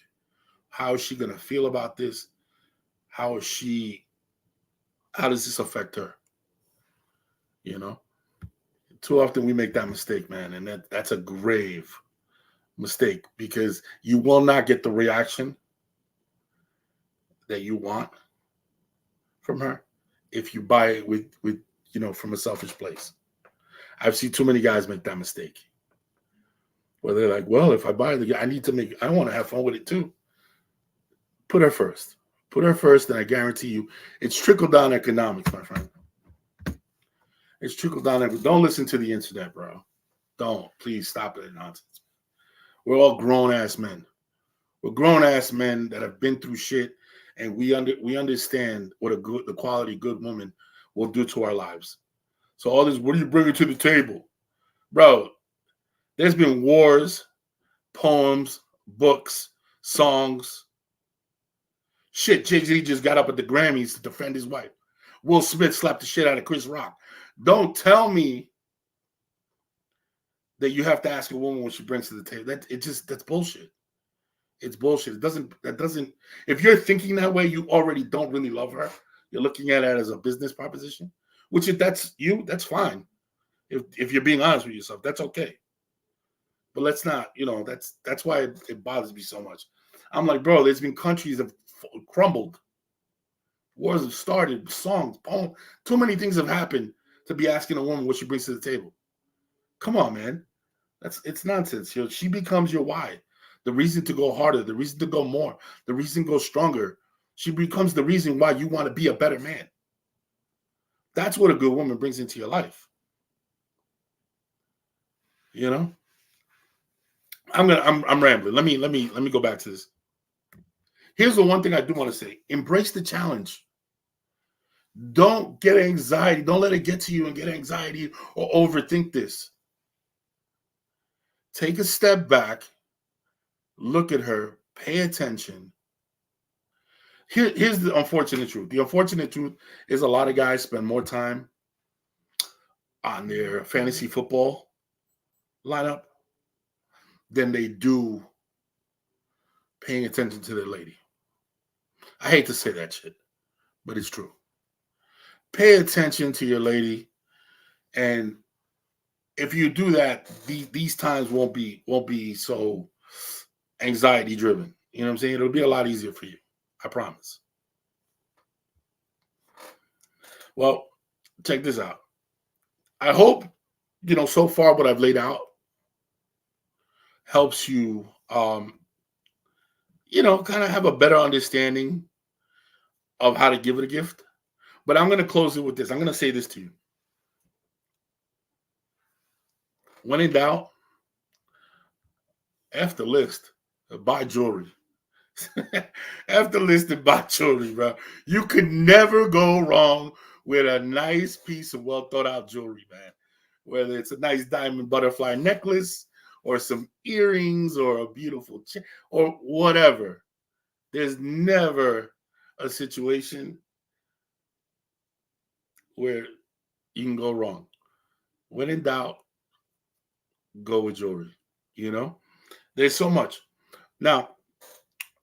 How is she going to feel about this? How does this affect her? You know? Too often we make that mistake, man, and that's a grave mistake, because you will not get the reaction that you want from her if you buy it with from a selfish place. I've seen too many guys make that mistake, where they're like, well, if I buy it, I want to have fun with it too. Put her first. Put her first, and I guarantee you, it's trickle-down economics, my friend. It's trickle-down. Don't listen to the internet, bro. Don't. Please stop that nonsense. We're all grown-ass men. We're grown-ass men that have been through shit, and we understand what the quality good woman will do to our lives. So all this, what do you bring to the table? Bro, there's been wars, poems, books, songs. Shit, Jay-Z just got up at the Grammys to defend his wife. Will Smith slapped the shit out of Chris Rock. Don't tell me that you have to ask a woman what she brings to the table. That's bullshit. It's bullshit. That doesn't, if you're thinking that way, you already don't really love her. You're looking at it as a business proposition, which if that's you, that's fine. If you're being honest with yourself, that's okay. But let's not, that's why it bothers me so much. I'm like, bro, there's been countries that have crumbled. Wars have started, songs, poems. Too many things have happened to be asking a woman what she brings to the table. Come on, man. It's nonsense. She becomes your why. The reason to go harder, the reason to go more, the reason to go stronger. She becomes the reason why you want to be a better man. That's what a good woman brings into your life. I'm rambling. Let me go back to this. Here's the one thing I do want to say. Embrace the challenge. Don't get anxiety. Don't let it get to you and get anxiety or overthink this. Take a step back. Look at her. Pay attention. Here's the unfortunate truth. The unfortunate truth is a lot of guys spend more time on their fantasy football lineup than they do paying attention to their lady. I hate to say that shit, but it's true. Pay attention to your lady, and if you do that, these times won't be so anxiety driven. You know what I'm saying? It'll be a lot easier for you. I promise. Well, check this out. I hope, so far what I've laid out helps you kind of have a better understanding of how to give it a gift. But I'm going to close it with this. I'm going to say this to you. When in doubt, F the list, buy jewelry. F the list and buy jewelry, bro. You could never go wrong with a nice piece of well thought out jewelry, man. Whether it's a nice diamond butterfly necklace or some earrings or a beautiful chain or whatever. There's never a situation where you can go wrong. When in doubt, go with jewelry. There's so much. Now,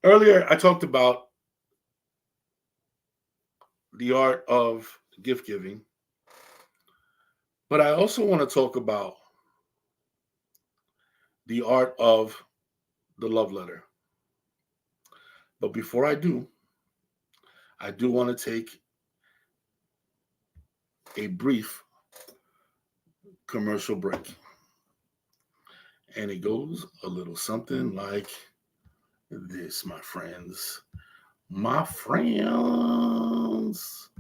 earlier I talked about the art of gift giving, but I also want to talk about the art of the love letter. But before I do want to take a brief commercial break. And it goes a little something like this, my friends. My friends.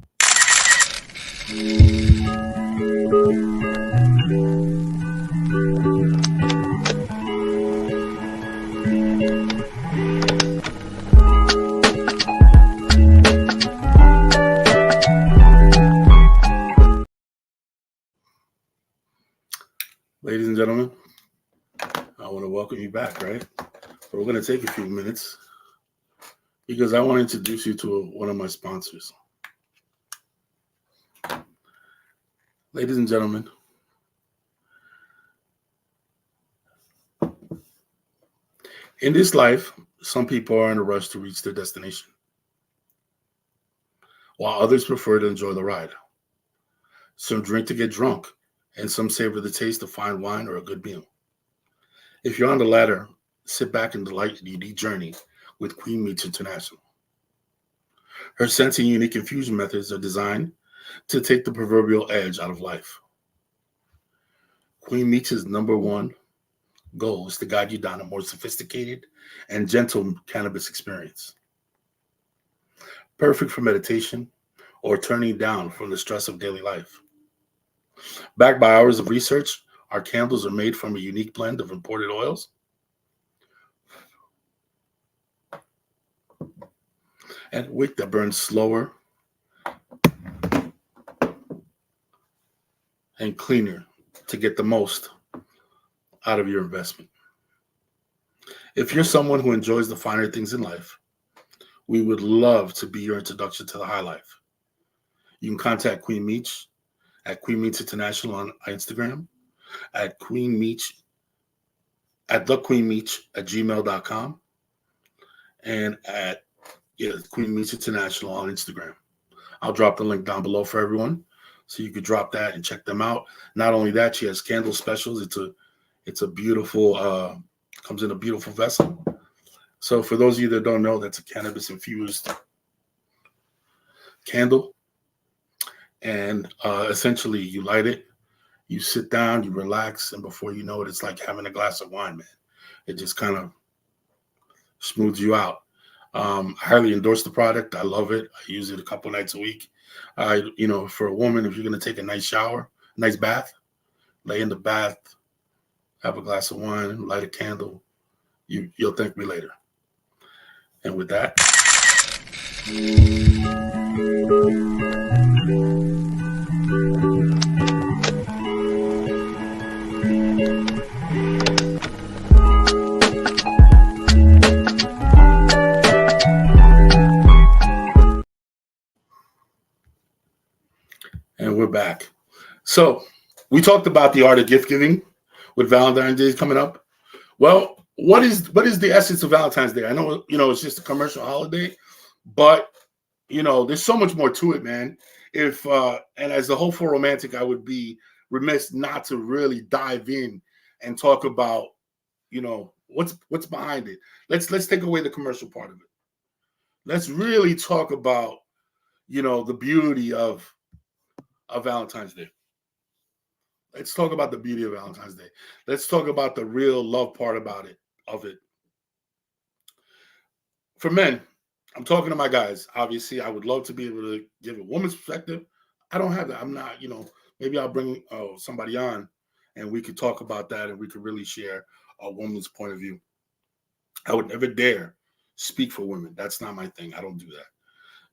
Ladies and gentlemen, I want to welcome you back, right? But we're going to take a few minutes because I want to introduce you to one of my sponsors. Ladies and gentlemen, in this life, some people are in a rush to reach their destination, while others prefer to enjoy the ride. Some drink to get drunk, and some savor the taste of fine wine or a good meal. If you're on the latter, sit back and delight the unique journey with Queen Meats International. Her scents and unique infusion methods are designed to take the proverbial edge out of life. Queen Meats' number one goal is to guide you down a more sophisticated and gentle cannabis experience. Perfect for meditation or turning down from the stress of daily life. Backed by hours of research, our candles are made from a unique blend of imported oils and wick that burns slower and cleaner to get the most out of your investment. If you're someone who enjoys the finer things in life, we would love to be your introduction to the high life. You can contact Queen Meats at Queen Meats International on Instagram, at Queen Meats, at thequeenmeats@gmail.com, and at Queen Meats International on Instagram. I'll drop the link down below for everyone, so you could drop that and check them out. Not only that, she has candle specials. It's a beautiful, comes in a beautiful vessel. So for those of you that don't know, that's a cannabis infused candle. And essentially you light it, you sit down, you relax, and before you know it, it's like having a glass of wine, man. It just kind of smooths you out. I highly endorse the product. I love it. I use it a couple nights a week. For a woman, if you're going to take a nice shower, nice bath, lay in the bath, have a glass of wine, light a candle, you'll thank me later. And with that, and we're back. So we talked about the art of gift giving with Valentine's Day coming up. Well, what is the essence of Valentine's Day? I know, it's just a commercial holiday, but there's so much more to it, man. And as a hopeful romantic, I would be remiss not to really dive in and talk about, what's behind it. Let's take away the commercial part of it. Let's really talk about, the beauty of Valentine's Day. Let's talk about the beauty of Valentine's Day. Let's talk about the real love part of it. For men, I'm talking to my guys. Obviously, I would love to be able to give a woman's perspective. I don't have that. I'm not, maybe I'll bring somebody on and we could talk about that and we could really share a woman's point of view. I would never dare speak for women. That's not my thing. I don't do that.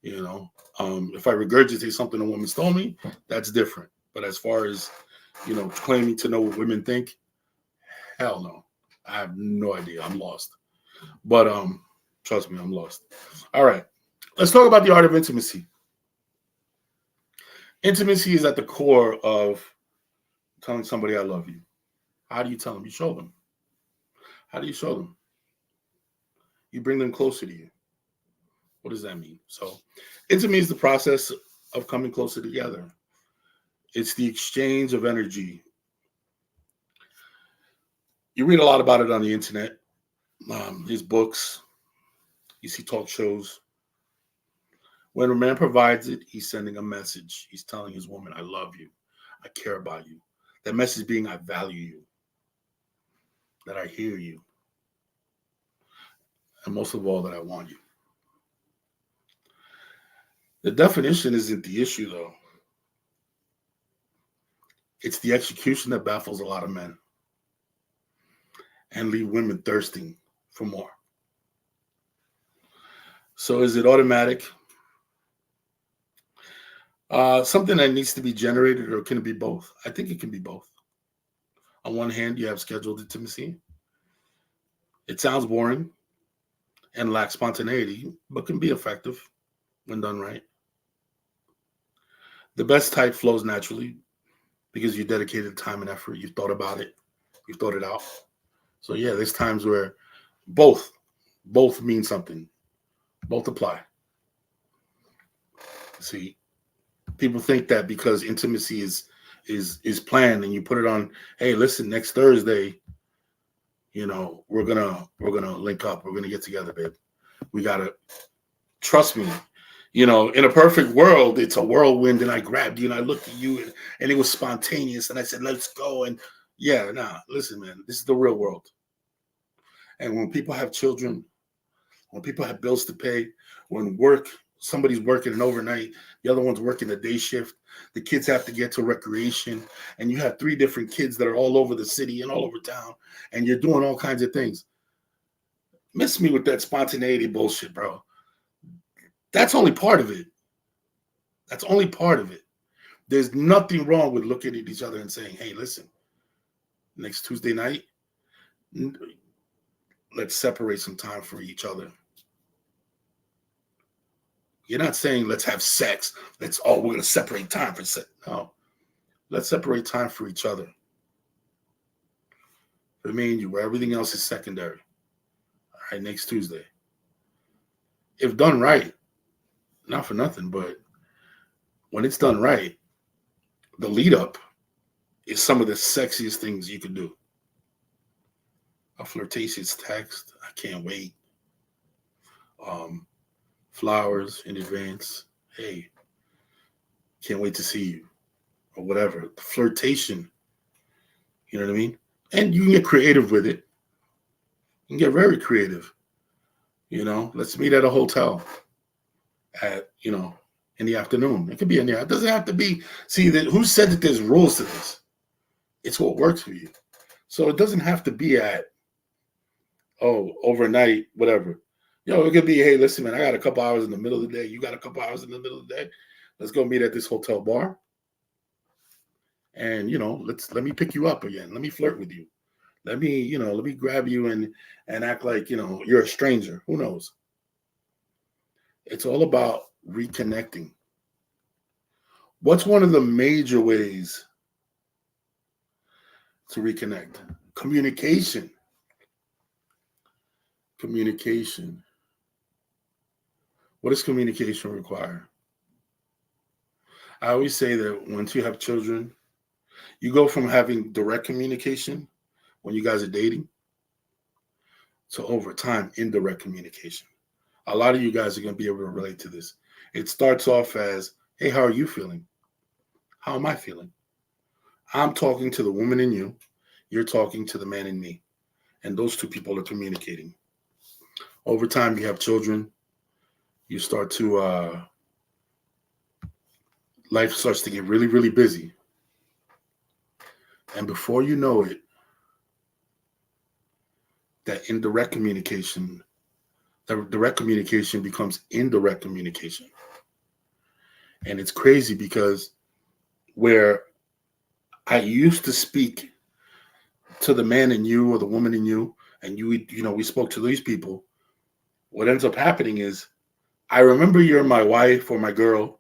If I regurgitate something a woman's told me, that's different. But as far as, claiming to know what women think, hell no. I have no idea. I'm lost. But trust me, I'm lost. All right. Let's talk about the art of intimacy. Intimacy is at the core of telling somebody I love you. How do you tell them? You show them. How do you show them? You bring them closer to you. What does that mean? So, intimacy is the process of coming closer together. It's the exchange of energy. You read a lot about it on the internet. His books. You see talk shows. When a man provides it, he's sending a message. He's telling his woman, I love you. I care about you. That message being, I value you. That I hear you. And most of all, that I want you. The definition isn't the issue, though. It's the execution that baffles a lot of men and leave women thirsting for more. So is it automatic? Something that needs to be generated, or can it be both? I think it can be both. On one hand, you have scheduled intimacy. It sounds boring and lacks spontaneity, but can be effective when done right. The best type flows naturally because you dedicated time and effort. You thought about it. You thought it out. So yeah, there's times where both mean something. Both apply. See, people think that because intimacy is planned and you put it on, hey, listen, next Thursday, we're gonna link up. We're gonna get together, babe. We gotta trust me. In a perfect world, it's a whirlwind, and I grabbed you and I looked at you and it was spontaneous, and I said, let's go. And yeah, listen, man, this is the real world. And when people have children, when people have bills to pay, when somebody's working an overnight, the other one's working a day shift, the kids have to get to recreation, and you have 3 different kids that are all over the city and all over town, and you're doing all kinds of things. Miss me with that spontaneity bullshit, bro. That's only part of it. That's only part of it. There's nothing wrong with looking at each other and saying, hey, listen, next Tuesday night, let's separate some time for each other. You're not saying let's have sex. We're going to separate time for sex. No. Let's separate time for each other. For me and you, where everything else is secondary. All right, next Tuesday. If done right, not for nothing, but when it's done right, the lead up is some of the sexiest things you can do. A flirtatious text, I can't wait. Flowers in advance, hey, can't wait to see you, or whatever. The flirtation, you know what I mean? And you can get creative with it. You can get very creative. Let's meet at a hotel at, in the afternoon. It could be in there. It doesn't have to be. See, who said that there's rules to this? It's what works for you. So it doesn't have to be at, overnight, whatever. It could be, hey, listen, man, I got a couple hours in the middle of the day. You got a couple hours in the middle of the day. Let's go meet at this hotel bar. And, let me pick you up again. Let me flirt with you. Let me grab you and act like, you're a stranger. Who knows? It's all about reconnecting. What's one of the major ways to reconnect? Communication. Communication. What does communication require? I always say that once you have children, you go from having direct communication when you guys are dating to over time, indirect communication. A lot of you guys are going to be able to relate to this. It starts off as, hey, how are you feeling? How am I feeling? I'm talking to the woman in you. You're talking to the man in me. And those two people are communicating. Over time, you have children. You start to life starts to get really, really busy, and before you know it, that indirect communication, the direct communication becomes indirect communication, and it's crazy because where I used to speak to the man in you or the woman in you, and we spoke to these people. What ends up happening is I remember you're my wife or my girl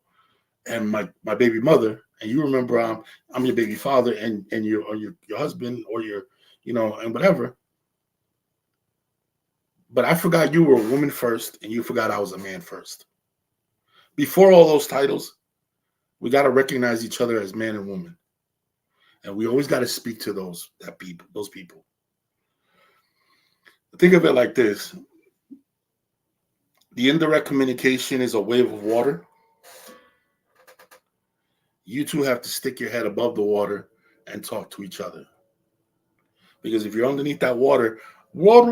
and my baby mother, and you remember I'm your baby father and your husband or your and whatever. But I forgot you were a woman first, and you forgot I was a man first. Before all those titles, we got to recognize each other as man and woman, and we always got to speak to those people. Think of it like this: the indirect communication is a wave of water. You two have to stick your head above the water and talk to each other. Because if you're underneath that water, none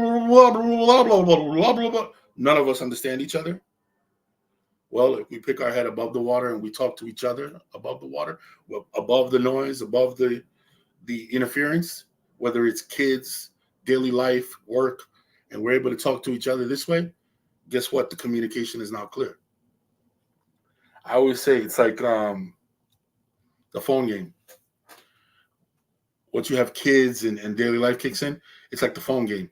of us understand each other. Well, if we pick our head above the water and we talk to each other above the water, above the noise, above the interference, whether it's kids, daily life, work, and we're able to talk to each other this way, guess what? The communication is now clear. I always say it's like the phone game. Once you have kids and daily life kicks in, it's like the phone game.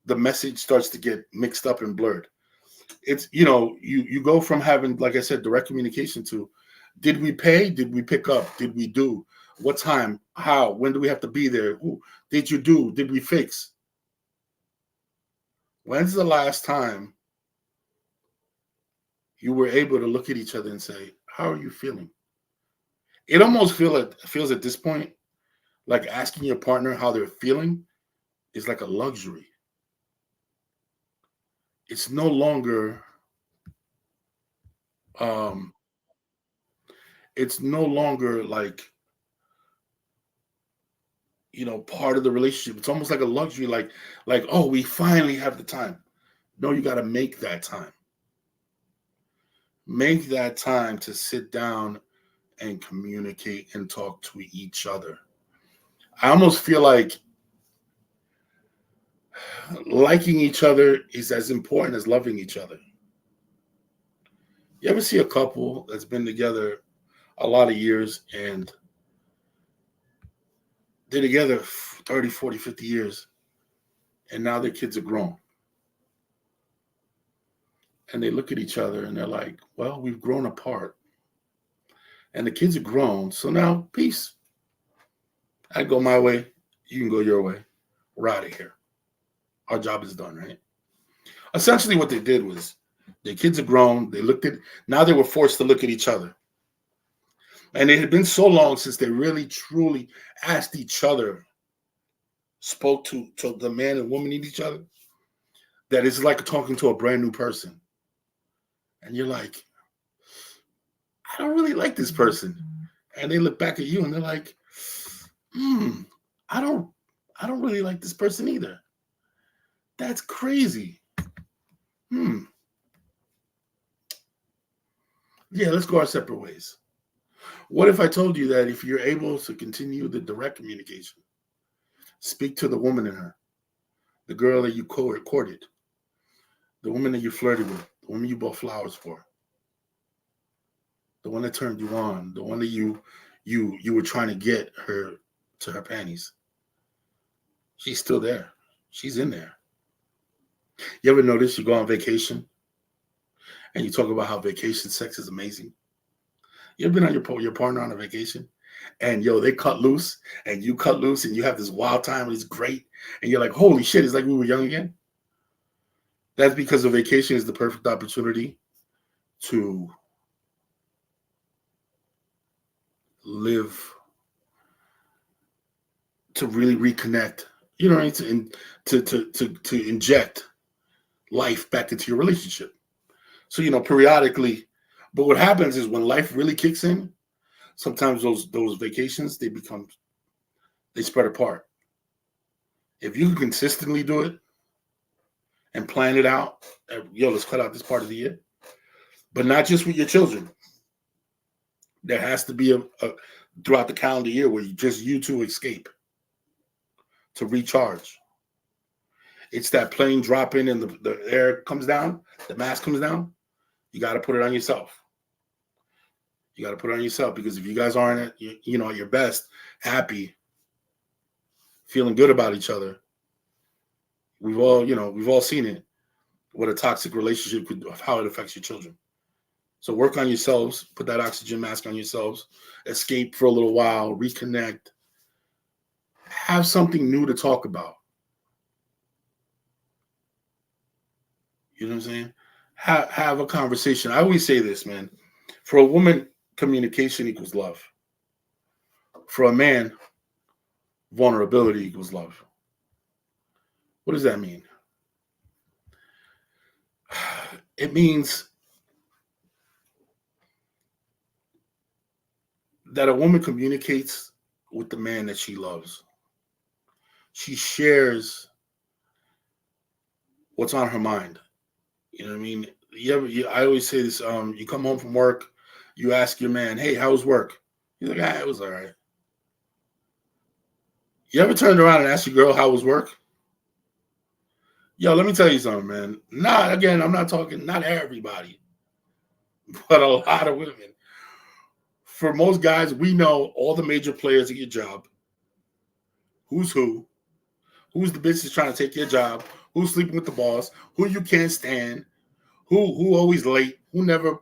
The message starts to get mixed up and blurred. It's, you go from having, like I said, direct communication to, did we pay? Did we pick up? Did we do? What time? How? When do we have to be there? Who did you do? Did we fix? When's the last time you were able to look at each other and say, how are you feeling? It almost feels at this point like asking your partner how they're feeling is like a luxury. It's no longer like, part of the relationship. It's almost like a luxury, like, oh, we finally have the time. No, you got to make that time. Make that time to sit down and communicate and talk to each other. I almost feel like liking each other is as important as loving each other. You ever see a couple that's been together a lot of years and they're together 30, 40, 50 years, and now their kids are grown? And they look at each other and they're like, well, we've grown apart. And the kids are grown, so now peace. I go my way, you can go your way. We're out of here. Our job is done, right? Essentially what they did was, their kids are grown, now they were forced to look at each other. And it had been so long since they really, truly asked each other, spoke to the man and woman in each other, that it's like talking to a brand new person. And you're like, I don't really like this person. And they look back at you and they're like, I don't really like this person either. That's crazy. Yeah, let's go our separate ways. What if I told you that if you're able to continue the direct communication, speak to the woman in her, the girl that you courted, the woman that you flirted with, the woman you bought flowers for, the one that turned you on, the one that you were trying to get her to her panties. She's still there. She's in there. You ever notice you go on vacation and you talk about how vacation sex is amazing? You ever been on your partner on a vacation and they cut loose and you cut loose and you have this wild time and it's great and you're like, holy shit, it's like we were young again? That's because a vacation is the perfect opportunity to live, to really reconnect, to inject life back into your relationship. So, periodically, but what happens is when life really kicks in, sometimes those vacations, they spread apart. If you can consistently do it and plan it out. Yo, let's cut out this part of the year. But not just with your children. There has to be a throughout the calendar year where you two escape to recharge. It's that plane dropping and the air comes down, the mask comes down. You got to put it on yourself. You got to put it on yourself, because if you guys aren't at, at your best, happy, feeling good about each other, we've all seen it. What a toxic relationship could, how it affects your children. So work on yourselves. Put that oxygen mask on yourselves. Escape for a little while. Reconnect. Have something new to talk about. You know what I'm saying? Have a conversation. I always say this, man. For a woman, communication equals love. For a man, vulnerability equals love. What does that mean? It means that a woman communicates with the man that she loves. She shares what's on her mind. You know what I mean? I always say this, you come home from work, you ask your man, hey, how was work? He's like, it was all right. You ever turned around and asked your girl how was work? Yo, let me tell you something, man. I'm not talking, not everybody, but a lot of women. For most guys, we know all the major players at your job. Who's who? Who's the bitch that's trying to take your job? Who's sleeping with the boss? Who you can't stand? Who always late? Who never,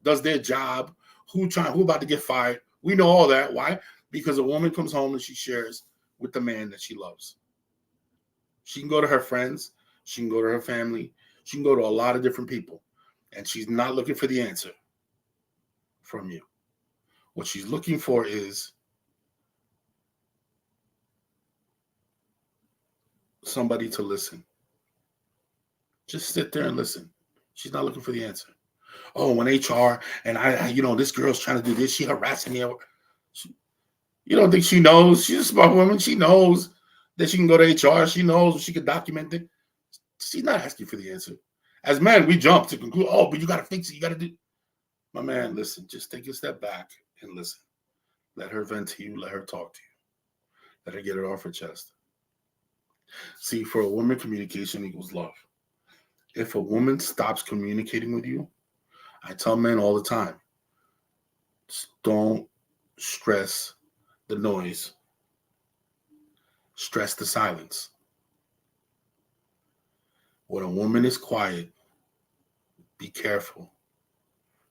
does their job? Who about to get fired? We know all that. Why? Because a woman comes home and she shares with the man that she loves. She can go to her friends. She can go to her family. She can go to a lot of different people. And she's not looking for the answer from you. What she's looking for is somebody to listen. Just sit there and listen. She's not looking for the answer. Oh, when HR and I this girl's trying to do this, she harassing me. You don't think she knows? She's a smart woman. She knows that she can go to HR. She knows she can document it. She's not asking for the answer. As men, we jump to conclude, but you got to fix it. You got to do. My man, listen, just take a step back and listen. Let her vent to you. Let her talk to you. Let her get it off her chest. See, for a woman, communication equals love. If a woman stops communicating with you, I tell men all the time, don't stress the noise. Stress the silence. When a woman is quiet, be careful.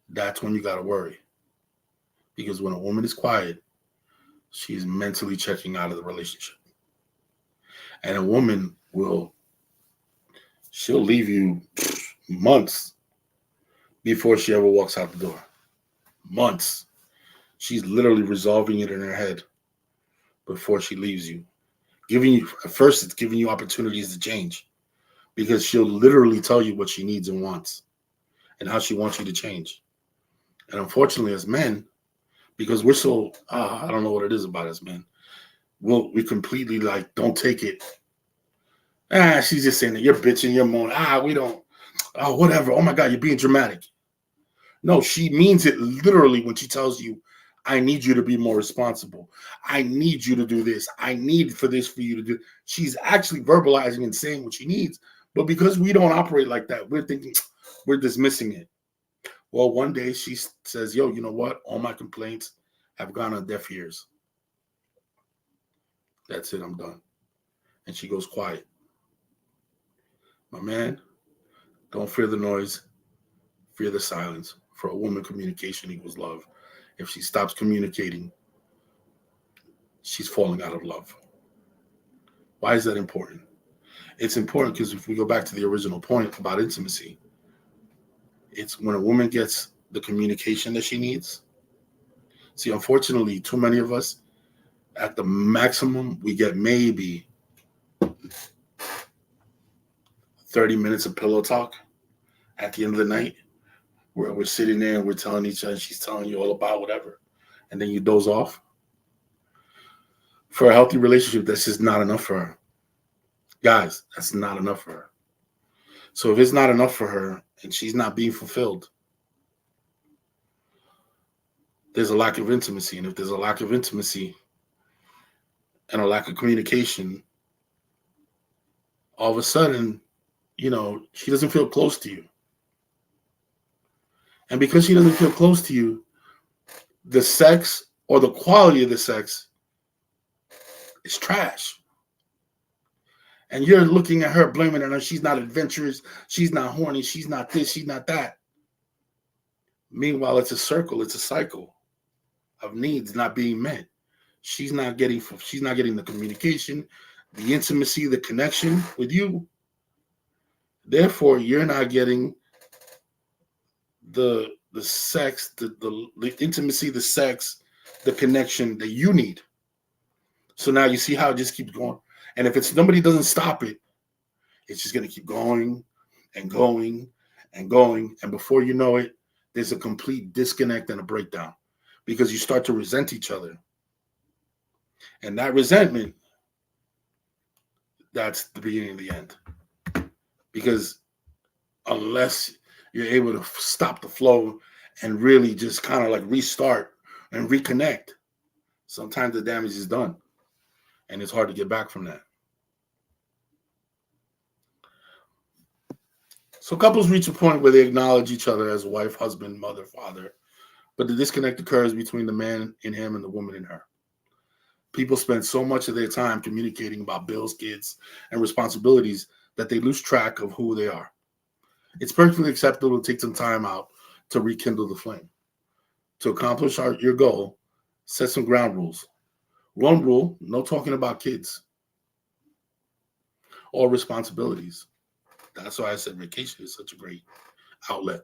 That's when you got to worry. Because when a woman is quiet, she's mentally checking out of the relationship. And a woman she'll leave you months before she ever walks out the door. Months. She's literally resolving it in her head before she leaves you. First, it's giving you opportunities to change, because she'll literally tell you what she needs and wants and how she wants you to change. And unfortunately, as men, because we're so, I don't know what it is about us, men. We completely don't take it. She's just saying that you're bitching, you're moaning. We don't. Whatever. Oh my God, you're being dramatic. No, she means it literally when she tells you, I need you to be more responsible. I need you to do this. I need for this for you to do. She's actually verbalizing and saying what she needs. But because we don't operate like that, we're thinking, we're dismissing it. Well, one day she says, yo, you know what? All my complaints have gone on deaf ears. That's it. I'm done. And she goes quiet. My man, don't fear the noise. Fear the silence. For a woman, communication equals love. If she stops communicating, she's falling out of love. Why is that important? It's important because if we go back to the original point about intimacy, it's when a woman gets the communication that she needs. See, unfortunately, too many of us, at the maximum, we get maybe 30 minutes of pillow talk at the end of the night, where we're sitting there and we're telling each other, she's telling you all about whatever, and then you doze off. For a healthy relationship, that's just not enough for her. Guys, that's not enough for her. So if it's not enough for her and she's not being fulfilled, there's a lack of intimacy. And if there's a lack of intimacy and a lack of communication, all of a sudden, she doesn't feel close to you. And because she doesn't feel close to you, the sex or the quality of the sex is trash. And you're looking at her, blaming her. She's not adventurous. She's not horny. She's not this. She's not that. Meanwhile, it's a circle. It's a cycle of needs not being met. She's not getting the communication, the intimacy, the connection with you. Therefore, you're not getting the sex, the intimacy, the sex, the connection that you need. So now you see how it just keeps going. And if somebody doesn't stop it, it's just going to keep going and going and going. And before you know it, there's a complete disconnect and a breakdown because you start to resent each other. And that resentment, that's the beginning of the end. Because unless you're able to stop the flow and really just kind of like restart and reconnect, sometimes the damage is done. And it's hard to get back from that. So couples reach a point where they acknowledge each other as wife, husband, mother, father, but the disconnect occurs between the man in him and the woman in her. People spend so much of their time communicating about bills, kids, and responsibilities that they lose track of who they are. It's perfectly acceptable to take some time out to rekindle the flame. To accomplish your goal, set some ground rules. One rule, no talking about kids or responsibilities. That's why I said vacation is such a great outlet.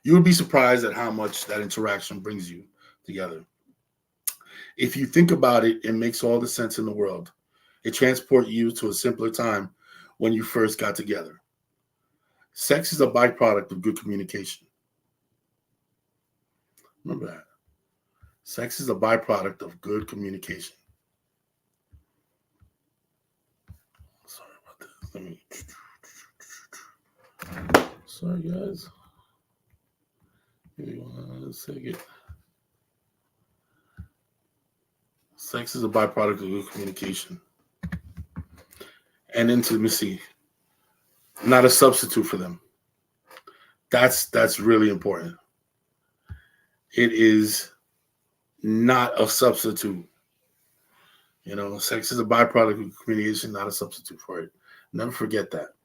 You would be surprised at how much that interaction brings you together. If you think about it, it makes all the sense in the world. It transports you to a simpler time when you first got together. Sex is a byproduct of good communication. Remember that. Sex is a byproduct of good communication. Sorry about that. Sorry, guys. Give me 1 second. Sex is a byproduct of good communication and intimacy, not a substitute for them. That's really important. It is not a substitute. Sex is a byproduct of communication, not a substitute for it. Never forget that.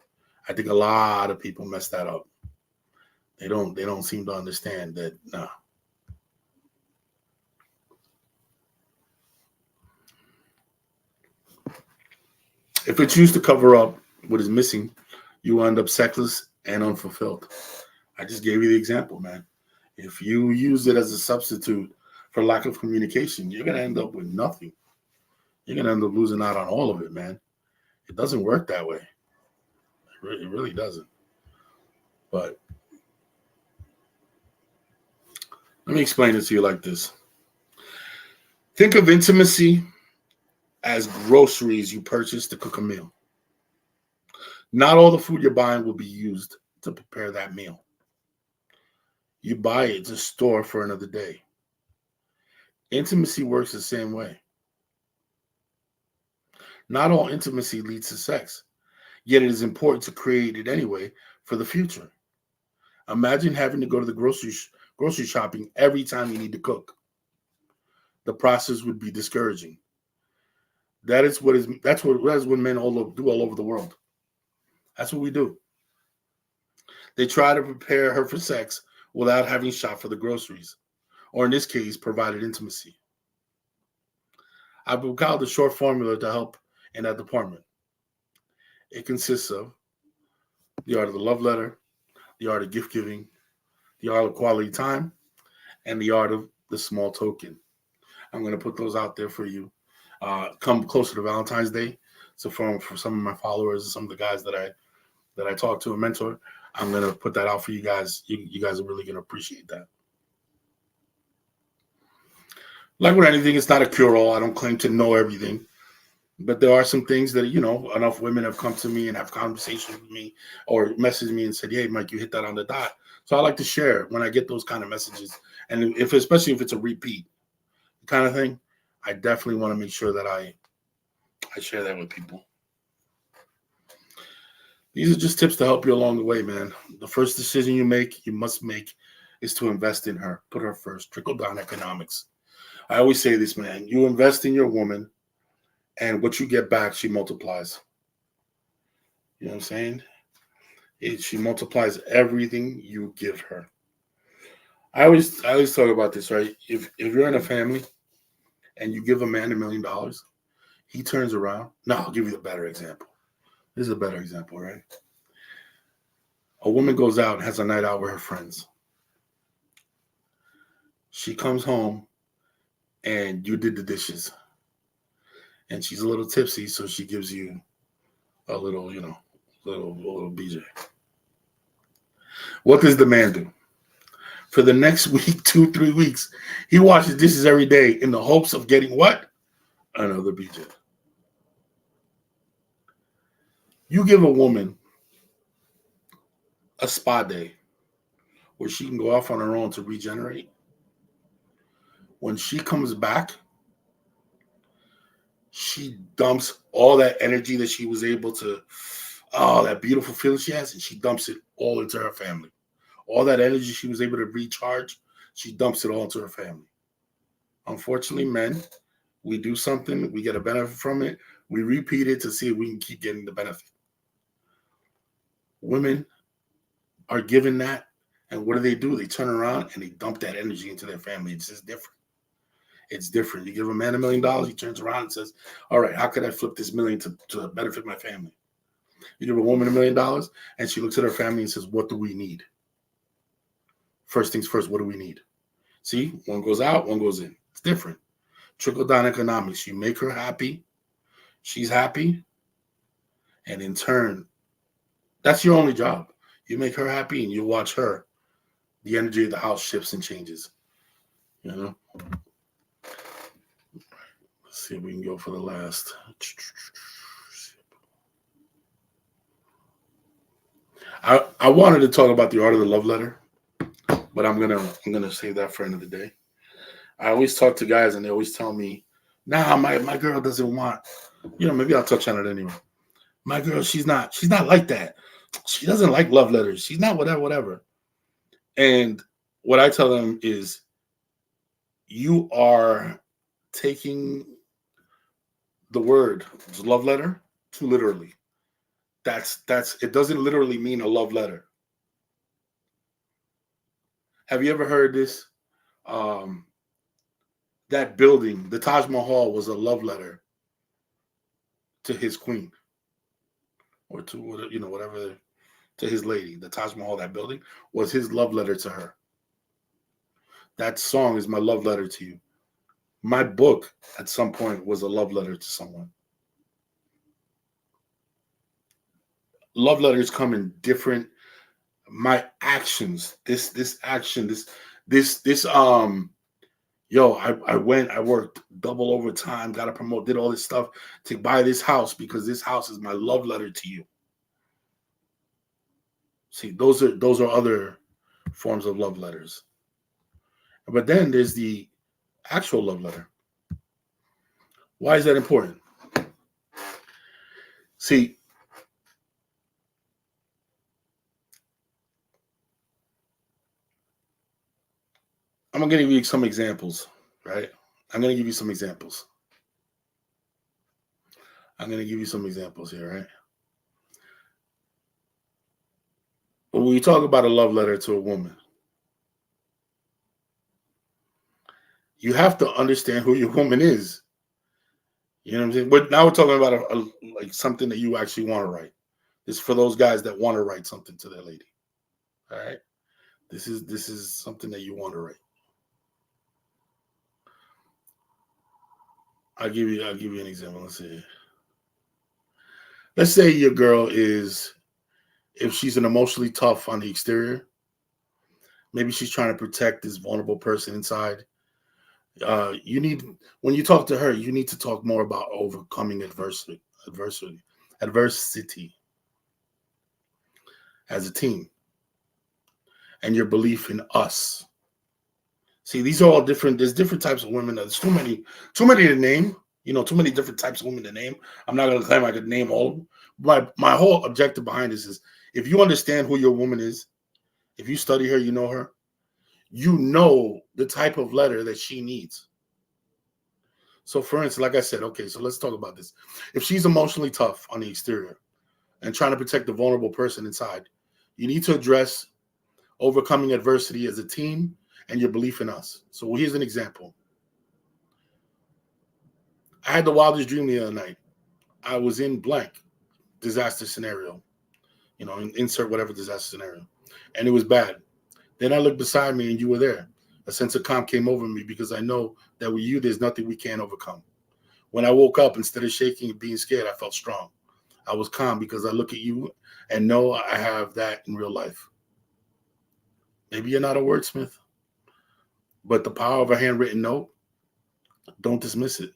I think a lot of people mess that up. They don't seem to understand that. No. If it's used to cover up what is missing, you end up sexless and unfulfilled. I just gave you the example, man. If you use it as a substitute for lack of communication, you're going to end up with nothing. You're going to end up losing out on all of it, man. It doesn't work that way. It really doesn't. But let me explain it to you like this. Think of intimacy as groceries you purchase to cook a meal. Not all the food you're buying will be used to prepare that meal. You buy it to store for another day. Intimacy works the same way. Not all intimacy leads to sex, yet it is important to create it anyway for the future. Imagine having to go to the grocery shopping every time you need to cook. The process would be discouraging. That's what men do all over the world. That's what we do. They try to prepare her for sex without having shopped for the groceries, or in this case, provided intimacy. I've compiled a short formula to help in that department. It consists of the art of the love letter, the art of gift giving, the art of quality time, and the art of the small token. I'm going to put those out there for you. Come closer to Valentine's Day. So for some of my followers, some of the guys that I talk to and mentor, I'm going to put that out for you guys. You guys are really going to appreciate that. Like with anything, it's not a cure-all. I don't claim to know everything. But there are some things that, enough women have come to me and have conversations with me or messaged me and said, "Hey, Mike, you hit that on the dot." So I like to share when I get those kind of messages. And especially if it's a repeat kind of thing, I definitely want to make sure that I share that with people. These are just tips to help you along the way, man. The first decision you must make is to invest in her. Put her first. Trickle down economics. I always say this, man. You invest in your woman, and what you get back, she multiplies. You know what I'm saying? She multiplies everything you give her. I always talk about this, right? If you're in a family and you give a man $1 million, he turns around. No, I'll give you a better example. This is a better example, right? A woman goes out and has a night out with her friends. She comes home and you did the dishes. And she's a little tipsy, so she gives you a little, little BJ. What does the man do? For the next week, 2-3 weeks, he washes dishes every day in the hopes of getting what? Another BJ. You give a woman a spa day where she can go off on her own to regenerate. When she comes back, she dumps all that energy that she was able to, that beautiful feeling she has, and she dumps it all into her family. All that energy she was able to recharge, she dumps it all into her family. Unfortunately, men, we do something, we get a benefit from it, we repeat it to see if we can keep getting the benefit. Women are given that, and what do? They turn around and they dump that energy into their family. It's just different. It's different. You give a man $1 million, he turns around and says, "All right, how could I flip this million to benefit my family?" You give a woman $1 million, and she looks at her family and says, "What do we need?" First things first, what do we need? See, one goes out, one goes in. It's different. Trickle down economics. You make her happy, she's happy, and in turn, that's your only job. You make her happy, and you watch her. The energy of the house shifts and changes. Let's see if we can go for the last. I wanted to talk about the art of the love letter, but I'm gonna save that for another day. I always talk to guys and they always tell me, "Nah, my girl doesn't want." Maybe I'll touch on it anyway. My girl, she's not like that. She doesn't like love letters. She's not whatever. And what I tell them is, you are taking the word love letter too literally. That's it doesn't literally mean a love letter. Have you ever heard this? That building, the Taj Mahal, was a love letter to his queen, or to whatever, to his lady. The Taj Mahal, that building, was his love letter to her. That song is my love letter to you. My book, at some point, was a love letter to someone. Love letters come in different. My actions, this action, I worked double overtime, got to promote, did all this stuff to buy this house because this house is my love letter to you. See, those are other forms of love letters. But then there's the actual love letter. Why is that important? See, I'm going to give you some examples, right? I'm going to give you some examples. Here, right? But when you talk about a love letter to a woman, you have to understand who your woman is. You know what I'm saying? But now we're talking about like something that you actually want to write. This is for those guys that want to write something to their lady. All right? This is something that you want to write. I'll give you an example. Let's see. Let's say your girl is, if she's an emotionally tough on the exterior, maybe she's trying to protect this vulnerable person inside. You need, when you talk to her, you need to talk more about overcoming adversity as a team, and your belief in us. See, these are all different. There's different types of women. There's too many to name. Too many different types of women to name. I'm not going to claim I could name all of them. My whole objective behind this is, if you understand who your woman is, if you study her, you know her, you know the type of letter that she needs. So for instance, like I said, okay, so let's talk about this. If she's emotionally tough on the exterior and trying to protect the vulnerable person inside, you need to address overcoming adversity as a team and your belief in us. So here's an example. I had the wildest dream the other night. I was in blank disaster scenario, insert whatever disaster scenario, and it was bad. Then I looked beside me and you were there. A sense of calm came over me because I know that with you, there's nothing we can't overcome. When I woke up, instead of shaking and being scared, I felt strong. I was calm because I look at you and know I have that in real life. Maybe you're not a wordsmith, but the power of a handwritten note, don't dismiss it.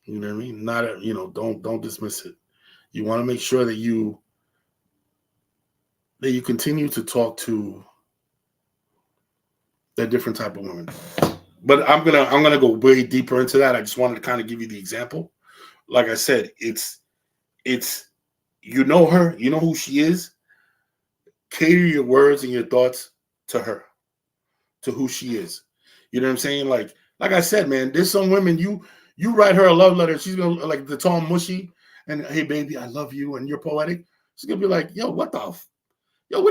You know what I mean? Don't dismiss it. You want to make sure that you continue to talk to the different type of women. But I'm gonna go way deeper into that. I just wanted to kind of give you the example. Like I said, it's you know her, you know who she is. Cater your words and your thoughts to her, to who she is. You know what I'm saying? Like I said, man, there's some women you write her a love letter, she's gonna, like, the tall mushy, and hey baby, I love you, and you're poetic. She's gonna be like, yo, what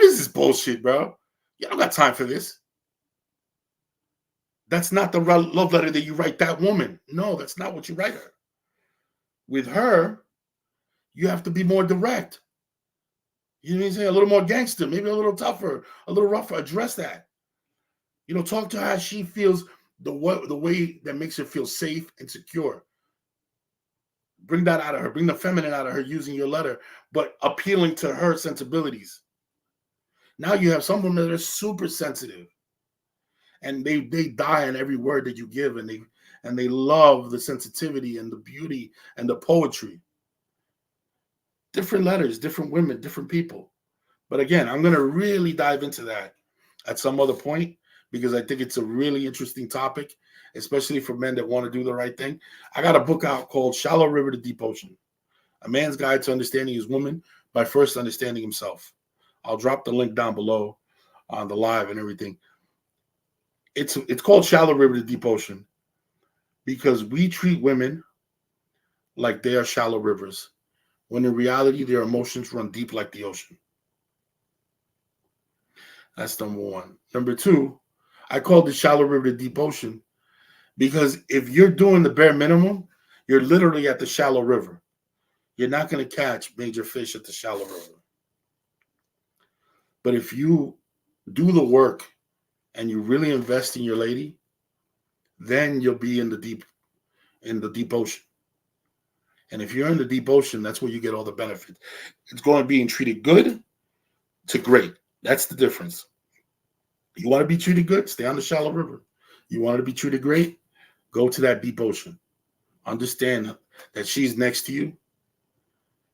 is this bullshit, bro? You don't got time for this. That's not the love letter that you write that woman. No, that's not what you write her. With her, you have to be more direct. You know what I'm saying? A little more gangster, maybe a little tougher, a little rougher. Address that. Talk to her how she feels, the way that makes her feel safe and secure. Bring that out of her. Bring the feminine out of her using your letter, but appealing to her sensibilities. Now you have some women that are super sensitive, and they die in every word that you give, and they love the sensitivity and the beauty and the poetry. Different letters, different women, different people. But again, I'm going to really dive into that at some other point, because I think it's a really interesting topic, especially for men that want to do the right thing. I got a book out called Shallow River to Deep Ocean, A Man's Guide to Understanding His Woman by First Understanding Himself. I'll drop the link down below on the live and everything. It's called Shallow River to Deep Ocean because we treat women like they are shallow rivers, when in reality, their emotions run deep like the ocean. That's number one. Number two, I called it Shallow River to Deep Ocean because if you're doing the bare minimum, you're literally at the shallow river. You're not going to catch major fish at the shallow river. But if you do the work and you really invest in your lady, then you'll be in the deep ocean. And if you're in the deep ocean, that's where you get all the benefits. It's going to be treated good to great. That's the difference. You want to be treated good? Stay on the shallow river. You want to be treated great? Go to that deep ocean. Understand that she's next to you,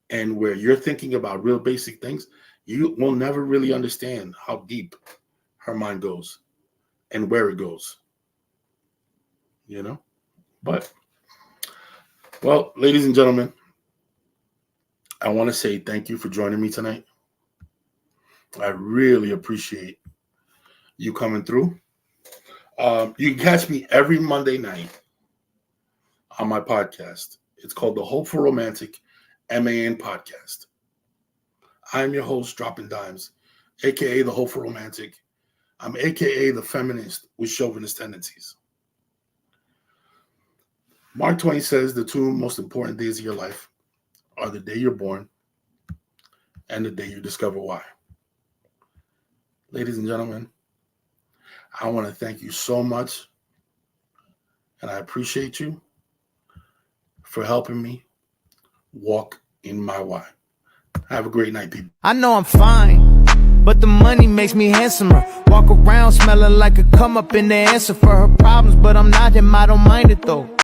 and where you're thinking about real basic things, you will never really understand how deep her mind goes and where it goes. But, well, ladies and gentlemen, I want to say thank you for joining me tonight. I really appreciate you coming through. You can catch me every Monday night on my podcast. It's called the Hopeful Romantic MAN Podcast. I'm your host, DropNDimes, a.k.a. the Hopeful Romantic. I'm a.k.a. the feminist with chauvinist tendencies. Mark Twain says the two most important days of your life are the day you're born and the day you discover why. Ladies and gentlemen, I want to thank you so much, and I appreciate you for helping me walk in my why. Have a great night, people. I know I'm fine, but the money makes me handsomer. Walk around smelling like a come up in the answer for her problems, but I'm not him, I don't mind it though.